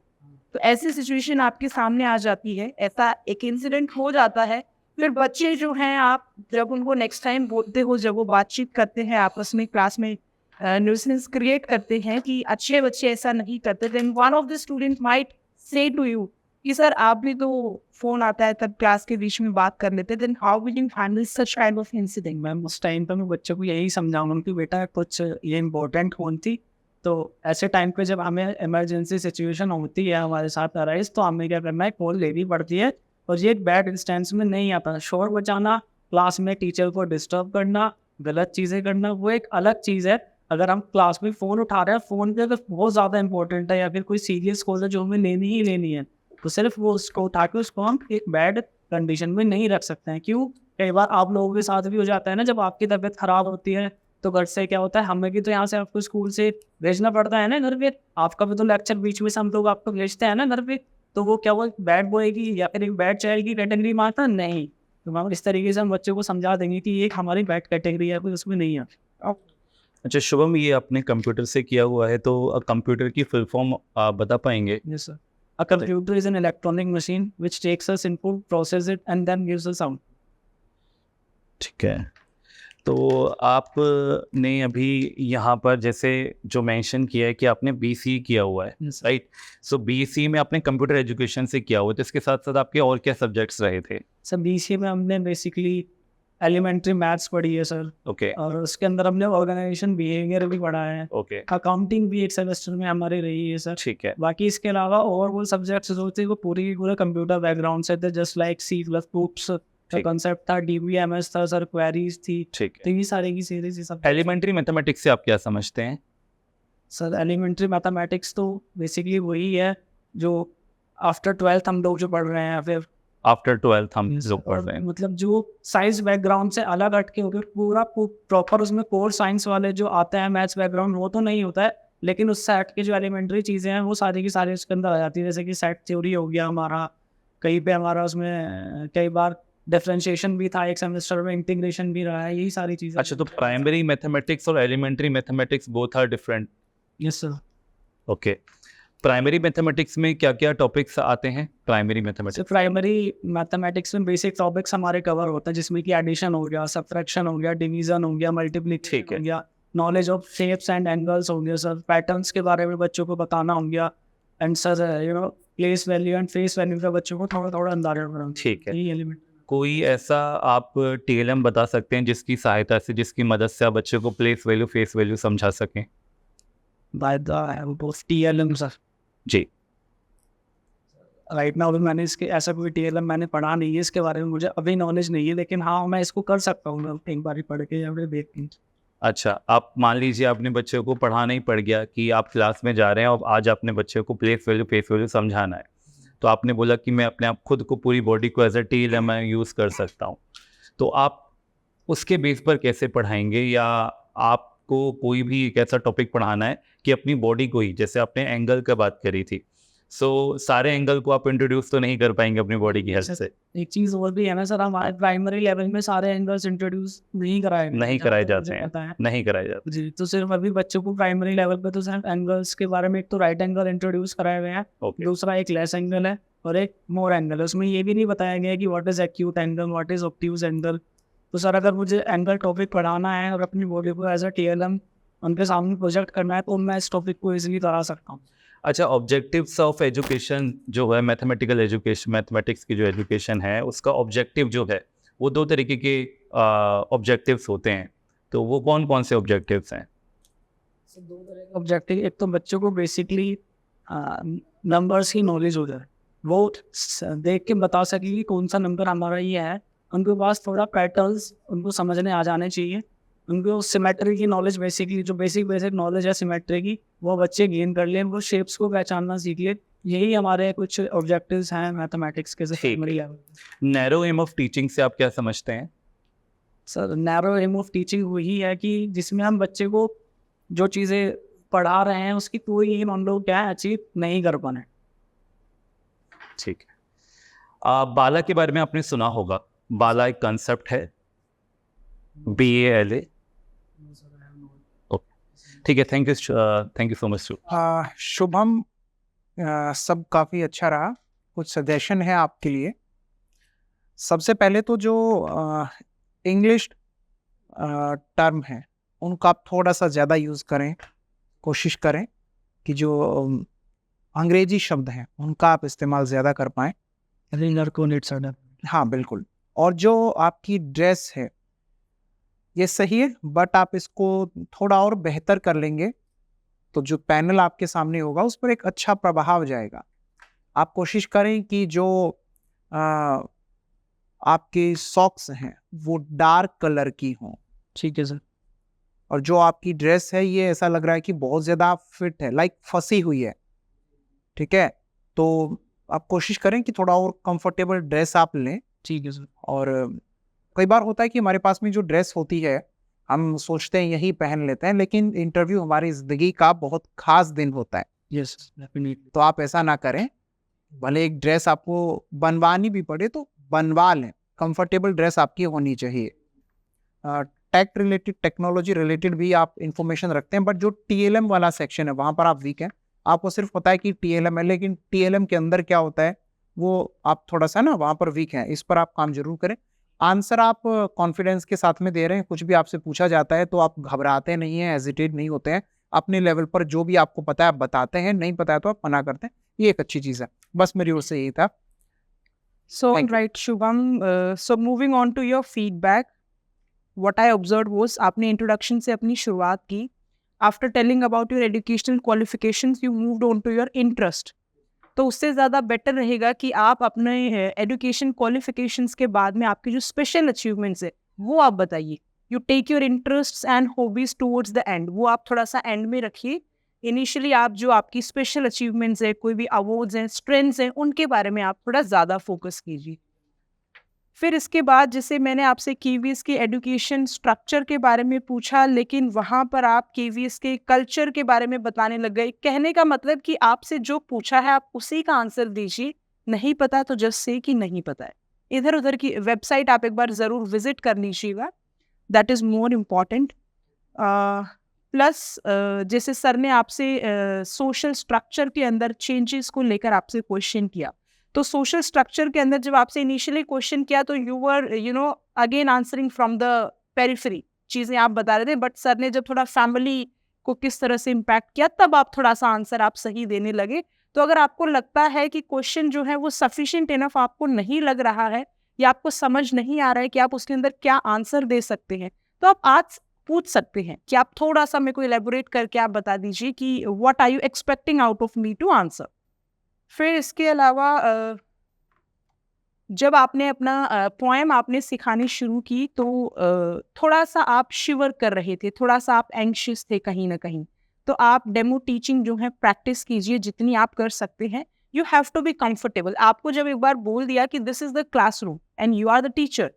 तो ऐसी सिचुएशन आपके सामने आ जाती है, ऐसा एक इंसिडेंट हो जाता है, फिर बच्चे जो हैं आप जब उनको नेक्स्ट टाइम बोलते हो, जब वो बातचीत करते हैं आपस में क्लास में, न्यूसेंस क्रिएट करते हैं कि अच्छे बच्चे ऐसा नहीं करते, then one of the student might say to you कि सर आप भी तो फोन आता है तब क्लास के बीच में बात कर लेते, then how will you handle such kind of incident? Ma'am उस टाइम पर मैं बच्चों को यही समझाऊंगा कि बेटा कुछ ये इम्पोर्टेंट फोन थी, तो ऐसे टाइम पे जब हमें इमरजेंसी सिचुएशन होती है हमारे साथ अराइज, तो हमें क्या करना है, कॉल लेनी पड़ती है, और ये एक बैड इंस्टेंस में नहीं आता। शोर बचाना, क्लास में टीचर को डिस्टर्ब करना, गलत चीज़ें करना, वो एक अलग चीज़ है। अगर हम क्लास में फ़ोन उठा रहे हैं, फ़ोन पे अगर बहुत ज़्यादा इंपॉर्टेंट है या फिर कोई सीरियस कॉल है जो हमें लेनी ही लेनी है, तो सिर्फ वो उसको उठा के उसको हम एक बैड कंडीशन में नहीं रख सकते हैं। क्यों? कई बार आप लोगों के साथ भी हो जाता है ना, जब आपकी तबीयत ख़राब होती है तो घर से क्या होता है, हमें भी तो यहाँ से आपको स्कूल से भेजना पड़ता है ना घर पे, आपका भी तो लेक्चर बीच में से हम लोग आपको भेजते हैं ना घर पे, तो वो क्या वो बैड बॉय की या फिर एक बैड चाइल्ड की कैटेगरी में आता नहीं। तो हम इस तरीके से हम बच्चों को समझा देंगे कि ये एक हमारी बैड कैटेगरी है, कोई उसमें नहीं है। अच्छा शुभम, ये आपने कंप्यूटर से किया हुआ है, तो कंप्यूटर की फुल फॉर्म आप बता पाएंगे? Yes, sir. A computer is an electronic machine which takes us input, process it, and then gives us sound. ठीक है, तो आपने अभी यहाँ पर जैसे जो मेंशन किया है कि आपने BCE किया हुआ है, Yes, sir. राइट? सो BCE में आपने कंप्यूटर एजुकेशन से किया हुआ है, तो इसके साथ साथ आपके और क्या सब्जेक्ट्स रहे थे? सर BCA में हमने बेसिकली एलिमेंट्री मैथ्स पढ़ी है सर, ओके और उसके अंदर हमने ऑर्गेनाइजेशन बिहेवियर भी पढ़ा है, ओके, अकाउंटिंग भी एक सेमेस्टर में हमारी रही है सर। ठीक है, बाकी इसके अलावा और वो सब्जेक्ट्स जो थे वो पूरा कंप्यूटर बैकग्राउंड से थे, जस्ट लाइक C++ का ठीक। कंसेप्ट था, DBMS था सर, क्वेरीज थी, ठीक तो है। ये सारी की सीरीज ये सब। एलिमेंट्री मैथमेटिक्स से आप क्या समझते हैं? सर एलिमेंट्री मैथमेटिक्स तो बेसिकली वही है जो आफ्टर 12th हम लोग जो पढ़ रहे हैं, फिर आफ्टर 12th हम Yes, लोग पढ़ और रहे हैं। मतलब जो साइंस बैकग्राउंड से अलग हटके होकर पूरा प्रॉपर उसमें कोर साइंस वाले जो आते हैं मैथ्स बैकग्राउंड, वो तो नहीं होता है, लेकिन उससे हट के जो एलिमेंट्री चीज़ें हैं वो सारी की सारी उसके अंदर आ जाती है। जैसे कि सेट थ्योरी हो गया हमारा, कहीं पे हमारा उसमें कई बार डिफरेंशिएशन भी था, एक सेमेस्टर में इंटीग्रेशन भी रहा है, यही सारी चीज़ें। अच्छा, तो प्राइमरी मैथमेटिक्स और elementary mathematics both are different? Yes sir. Okay, primary mathematics में क्या क्या टॉपिक्स आते हैं? Primary so mathematics primary mathematics में बेसिक टॉपिक्स हमारे कवर होते हैं, जिसमें कि एडिशन हो गया, सब्ट्रैक्शन हो गया, डिवीजन हो गया, मल्टीप्लिकेशन ठीक है। हो गया, knowledge of shapes and angles हो गया सर, पैटर्न्स के बारे में बच्चों को बताना हो गया, and sir place value and face value का बच्चों को थोड़ा थोड़ा अंदाजा कराना। ठीक है। यही एलिमेंट। कोई ऐसा आप TLM बता सकते हैं जिसकी सहायता से, जिसकी मदद से आप बच्चों को प्लेस वैल्यू फेस वैल्यू समझा सकें? By the help of TLM sir. जी, राइट नाउ मैंने इसके ऐसा कोई TLM मैंने पढ़ा नहीं है, इसके बारे में मुझे अभी नॉलेज नहीं है, लेकिन हाँ मैं इसको कर सकता हूँ एक बार पढ़ के या फिर देख के। अच्छा, आप मान लीजिए आपने बच्चों को पढ़ाना ही पड़ गया कि आप क्लास में जा रहे हैं और आज आपने बच्चे को प्लेस वैल्यू फेस वैल्यू समझाना है, तो आपने बोला कि मैं अपने आप खुद को पूरी बॉडी को एज अ TLM यूज़ कर सकता हूँ, तो आप उसके बेस पर कैसे पढ़ाएंगे, या आप आपको कोई भी एक ऐसा टॉपिक पढ़ाना है कि अपनी बॉडी को ही, जैसे आपने एंगल का बात करी थी, सारे एंगल को आप इंट्रोड्यूस तो नहीं कर पाएंगे अपनी बॉडी की हेल्प से। एक चीज़ और भी है ना सर, हमारे प्राइमरी लेवल में सारे एंगल्स इंट्रोड्यूस नहीं कराए नहीं कराए जाते हैं, नहीं कराए जाते। जी। तो सिर्फ अभी बच्चों को प्राइमरी लेवल पे तो सिर्फ एंगल्स के बारे में एक तो राइट एंगल इंट्रोड्यूस कराए हुए हैं, ओके, दूसरा एक लेस एंगल है और एक मोर एंगल है। उसमें ये भी नहीं बताया गया है कि what is acute angle, what is obtuse angle. तो सर अगर मुझे एंगल टॉपिक पढ़ाना है और अपनी बॉडी को एज अ TLM उनके सामने प्रोजेक्ट करना है तो मैं इस टॉपिक को इजीली करा सकता हूँ। अच्छा, ऑब्जेक्टिव्स ऑफ एजुकेशन जो है, मैथमेटिकल एजुकेशन, मैथमेटिक्स की जो एजुकेशन है उसका ऑब्जेक्टिव जो है वो 2 तरीके के ऑब्जेक्टिव्स होते हैं, तो वो कौन कौन से ऑब्जेक्टिव्स हैं? दो तरह के ऑब्जेक्टिव, एक तो बच्चों को बेसिकली नंबर्स की नॉलेज हो जाए, वो देख के बता सके कि कौन सा नंबर हमारा ये है। उनके पास थोड़ा पैटर्न्स उनको समझने आ जाने चाहिए। उनको सिमेट्री की नॉलेज, बेसिकली जो बेसिक नॉलेज है सिमेट्री की, वो बच्चे गेन कर लें, वो शेप्स को पहचानना सीख लें। यही हमारे कुछ ऑब्जेक्टिव्स हैं मैथमेटिक्स के primary level. Narrow aim of teaching से आप क्या समझते हैं? Sir narrow aim of teaching वही है कि जिसमें हम बच्चे को जो चीज़ें पढ़ा रहे हैं उसकी कोई एम हम लोग क्या है अचीव नहीं कर पाए। ठीक है। बाला के बारे में आपने सुना होगा, बाला एक कंसेप्ट है, BALA। ठीक है, thank you so much. Shubham, सब काफ़ी अच्छा रहा। कुछ सजेशन है आपके लिए। सबसे पहले तो जो इंग्लिश टर्म है उनको आप थोड़ा सा ज़्यादा यूज़ करें, कोशिश करें कि जो अंग्रेजी शब्द हैं उनका आप इस्तेमाल ज़्यादा कर पाएँ। हाँ बिल्कुल। और जो आपकी ड्रेस है ये सही है, बट आप इसको थोड़ा और बेहतर कर लेंगे तो जो पैनल आपके सामने होगा उस पर एक अच्छा प्रभाव जाएगा। आप कोशिश करें कि जो आपके सॉक्स हैं वो डार्क कलर की हों। ठीक है सर। और जो आपकी ड्रेस है ये ऐसा लग रहा है कि बहुत ज़्यादा फिट है, लाइक फंसी हुई है। ठीक है, तो आप कोशिश करें कि थोड़ा और कंफर्टेबल ड्रेस आप लें। ठीक है सर। और कई बार होता है कि हमारे पास में जो ड्रेस होती है हम सोचते हैं यही पहन लेते हैं, लेकिन इंटरव्यू हमारी ज़िंदगी का बहुत खास दिन होता है। Yes definitely. तो आप ऐसा ना करें, भले एक ड्रेस आपको बनवानी भी पड़े तो बनवा लें, कंफर्टेबल ड्रेस आपकी होनी चाहिए। टेक रिलेटेड, टेक्नोलॉजी रिलेटेड भी आप इंफॉर्मेशन रखते हैं, बट जो TLM वाला सेक्शन है वहाँ पर आप वीक हैं। आपको सिर्फ पता है कि TLM है, लेकिन TLM के अंदर क्या होता है वो आप थोड़ा सा ना वहाँ पर वीक हैं। इस पर आप काम जरूर करें। आंसर आप कॉन्फिडेंस के साथ में दे रहे हैं, कुछ भी आपसे पूछा जाता है तो आप घबराते नहीं हैं, हेजिटेट नहीं होते हैं। अपने लेवल पर जो भी आपको पता है आप बताते हैं, नहीं पता है तो आप मना करते हैं। ये एक अच्छी चीज़ है। बस मेरी ओर से यही था। So Thank you. right, Shubham. So moving on to your feedback, what I observed was आपने introduction से अपनी शुरुआत की. After telling about your educational qualifications, you moved on to your interest. तो उससे ज़्यादा बेटर रहेगा कि आप अपने एजुकेशन क्वालिफिकेशंस के बाद में आपके जो स्पेशल अचीवमेंट्स है वो आप बताइए. You take your interests and hobbies towards the end, वो आप थोड़ा सा एंड में रखिए. इनिशियली आप जो आपकी स्पेशल अचीवमेंट्स है, कोई भी अवार्ड्स हैं, स्ट्रेंथ्स हैं, उनके बारे में आप थोड़ा ज़्यादा फोकस कीजिए. फिर इसके बाद जैसे मैंने आपसे KVS के एजुकेशन स्ट्रक्चर के बारे में पूछा, लेकिन वहाँ पर आप KVS के कल्चर के बारे में बताने लग गए. कहने का मतलब कि आपसे जो पूछा है आप उसी का आंसर दीजिए. नहीं पता तो जस्ट से कि नहीं पता है. इधर उधर की वेबसाइट आप एक बार ज़रूर विजिट कर लीजिएगा, that is more important. Plus जैसे सर ने आपसे सोशल स्ट्रक्चर के अंदर चेंजेस को लेकर आपसे क्वेश्चन किया, तो सोशल स्ट्रक्चर के अंदर जब आपसे इनिशियली क्वेश्चन किया तो you were again answering from the periphery, चीज़ें आप बता रहे थे. बट सर ने जब थोड़ा फैमिली को किस तरह से इम्पैक्ट किया तब आप थोड़ा सा आंसर आप सही देने लगे. तो अगर आपको लगता है कि क्वेश्चन जो है वो सफिशिएंट इनफ आपको नहीं लग रहा है या आपको समझ नहीं आ रहा है कि आप उसके अंदर क्या आंसर दे सकते हैं, तो आप आज पूछ सकते हैं कि आप थोड़ा सा मेरे को इलेबोरेट करके आप बता दीजिए कि what are you expecting out of me to answer. फिर इसके अलावा जब आपने अपना पोएम आपने सिखानी शुरू की तो थोड़ा सा आप शिवर कर रहे थे, थोड़ा सा आप एंग्शियस थे कहीं ना कहीं. तो आप डेमो टीचिंग जो है प्रैक्टिस कीजिए जितनी आप कर सकते हैं. You have to be comfortable. आपको जब एक बार बोल दिया कि this is the classroom and you are the teacher,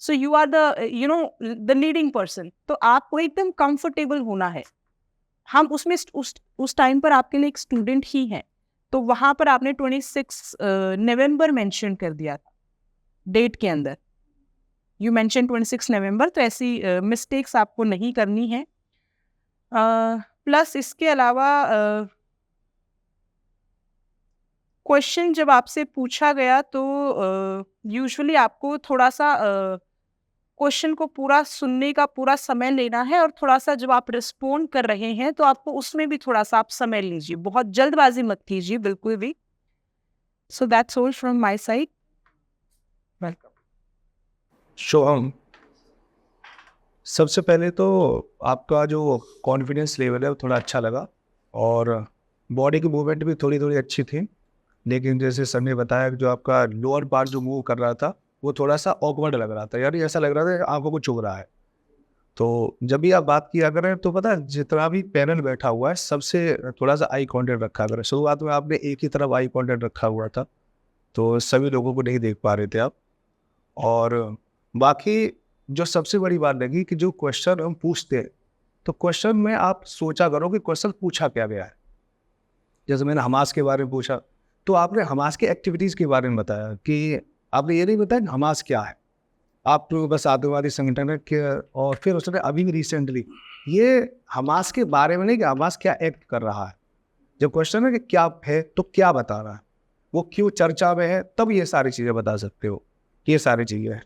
so you are the leading person, तो आपको एकदम कंफर्टेबल होना है। हम उसमें उस टाइम पर आपके लिए एक स्टूडेंट ही हैं, तो वहाँ पर आपने 26 नवंबर मेंशन कर दिया था डेट के अंदर, यू मेंशन 26 नवंबर, तो ऐसी मिस्टेक्स आपको नहीं करनी है। प्लस इसके अलावा क्वेश्चन जब आपसे पूछा गया तो यूजुअली आपको थोड़ा सा क्वेश्चन को पूरा सुनने का पूरा समय लेना है, और थोड़ा सा जब आप रिस्पोंड कर रहे हैं तो आपको उसमें भी थोड़ा सा आप समय लीजिए, बहुत जल्दबाजी मत कीजिए बिल्कुल भी। So that's all from my side. Welcome. Shubham, सबसे पहले तो आपका जो कॉन्फिडेंस लेवल है वो थोड़ा अच्छा लगा, और बॉडी की मूवमेंट भी थोड़ी थोड़ी अच्छी थी, लेकिन जैसे सर ने बताया कि जो आपका लोअर पार्ट जो मूव कर रहा था वो थोड़ा सा ऑकवर्ड लग रहा था, यानी ऐसा लग रहा था कि आंखों को चुभ रहा है। तो जब भी आप बात किया करें तो पता है, जितना भी पैनल बैठा हुआ है सबसे थोड़ा सा आई कांटेक्ट रखा करें। शुरुआत में आपने एक ही तरफ आई कांटेक्ट रखा हुआ था, तो सभी लोगों को नहीं देख पा रहे थे आप। और बाकी जो सबसे बड़ी बात लगी कि जो क्वेश्चन हम पूछते हैं, तो क्वेश्चन में आप सोचा करो कि क्वेश्चन पूछा क्या गया है। जैसे मैंने हमास के बारे में पूछा, तो आपने हमास के एक्टिविटीज़ के बारे में बताया, कि आपने ये नहीं बताया कि हमास क्या है, आप तो बस आतंकवादी संगठन है कि, और फिर उसने अभी भी रिसेंटली ये हमास के बारे में नहीं कि हमास क्या एक्ट कर रहा है। जब क्वेश्चन है कि क्या है तो क्या बता रहा है, वो क्यों चर्चा में है, तब ये सारी चीज़ें बता सकते हो, ये सारी चीज़ें हैं।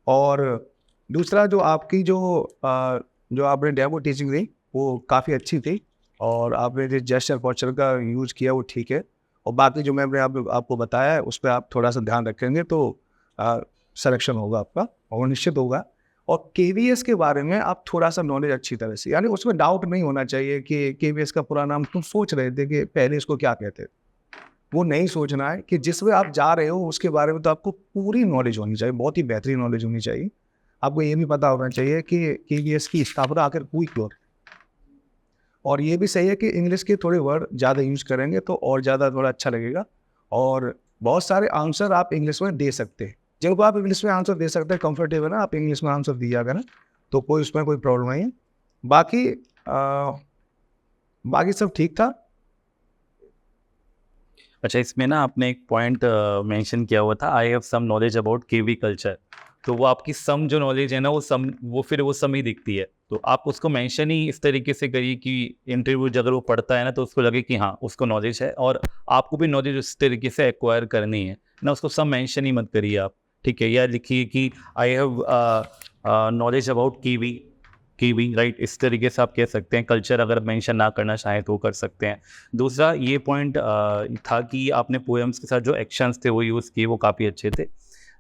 और दूसरा जो आपकी जो आपने डेमो टीचिंग दी वो काफ़ी अच्छी थी, और आपने जो जेस्चर पोस्चर का यूज़ किया वो ठीक है, और बाकी जो मैंने आपको बताया है उस पर आप थोड़ा सा ध्यान रखेंगे तो सिलेक्शन होगा आपका, और निश्चित होगा। और KVS के बारे में आप थोड़ा सा नॉलेज अच्छी तरह से, यानी उसमें डाउट नहीं होना चाहिए कि KVS का पूरा नाम तुम सोच रहे थे कि पहले इसको क्या कहते थे, वो नहीं सोचना है। कि जिसमें आप जा रहे हो उसके बारे में तो आपको पूरी नॉलेज होनी चाहिए, बहुत ही बेहतरीन नॉलेज होनी चाहिए। आपको ये भी पता होना चाहिए कि KVS की स्थापना आखिर हुई क्यों, और ये भी सही है कि इंग्लिश के थोड़े वर्ड ज़्यादा यूज़ करेंगे तो और ज़्यादा थोड़ा अच्छा लगेगा। और बहुत सारे आंसर आप इंग्लिश में दे सकते हैं, जब आप इंग्लिश में आंसर दे सकते हैं, कंफर्टेबल है, आप इंग्लिश में आंसर दिया करें, तो कोई उसमें कोई प्रॉब्लम नहीं है। बाकी सब ठीक था। अच्छा, इसमें ना आपने एक पॉइंट मेंशन किया हुआ था, I have some knowledge about KV culture. तो वो आपकी सम जो नॉलेज है ना, वो फिर वो सम ही दिखती है। तो आप उसको मेंशन ही इस तरीके से करिए कि इंटरव्यू अगर वो पढ़ता है ना तो उसको लगे कि हाँ उसको नॉलेज है, और आपको भी नॉलेज उस तरीके से एक्वायर करनी है ना। उसको सम मेंशन ही मत करिए आप, ठीक है। या लिखिए कि I have knowledge about kiwi, right, इस तरीके से आप कह सकते हैं। कल्चर अगर मेंशन ना करना चाहें तो कर सकते हैं। दूसरा ये पॉइंट था कि आपने पोएम्स के साथ जो एक्शंस थे वो यूज़ किए, वो काफ़ी अच्छे थे।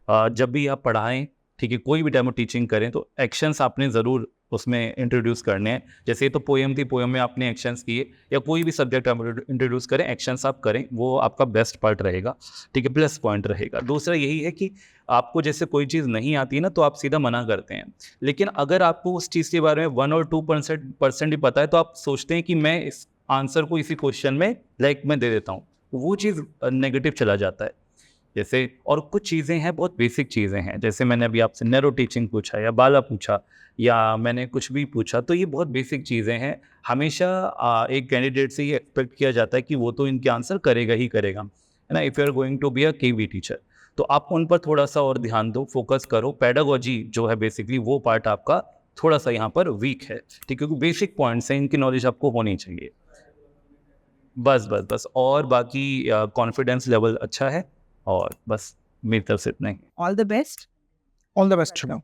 जब भी आप पढ़ाएं, ठीक है, कोई भी डेमो टीचिंग करें तो एक्शंस आपने ज़रूर उसमें इंट्रोड्यूस करने हैं। जैसे ये तो पोएम थी, पोएम में आपने एक्शंस किए, या कोई भी सब्जेक्ट आप इंट्रोड्यूस करें, एक्शंस आप करें, वो आपका बेस्ट पार्ट रहेगा, ठीक है, प्लस पॉइंट रहेगा। दूसरा यही है कि आपको जैसे कोई चीज़ नहीं आती ना तो आप सीधा मना करते हैं, लेकिन अगर आपको उस चीज़ के बारे में 1 और 2% ही पता है तो आप सोचते हैं कि मैं इस आंसर को इसी क्वेश्चन में मैं दे देता हूँ, वो चीज़ नेगेटिव चला जाता है। जैसे और कुछ चीज़ें हैं, बहुत बेसिक चीज़ें हैं, जैसे मैंने अभी आपसे नैरो टीचिंग पूछा या बाला पूछा या मैंने कुछ भी पूछा, तो ये बहुत बेसिक चीज़ें हैं। हमेशा एक कैंडिडेट से ये एक्सपेक्ट किया जाता है कि वो तो इनके आंसर करेगा ही करेगा, है ना। If you are going to be a KV teacher, तो आप उन पर थोड़ा सा और ध्यान दो, फोकस करो। पेडागोजी जो है बेसिकली वो पार्ट आपका थोड़ा सा यहाँ पर वीक है, ठीक है, क्योंकि बेसिक पॉइंट्स हैं, इनकी नॉलेज आपको होनी चाहिए। बस और बाकी कॉन्फिडेंस लेवल अच्छा है, और बस मेरी तरफ से इतना ही। All the best. All the best Shubham.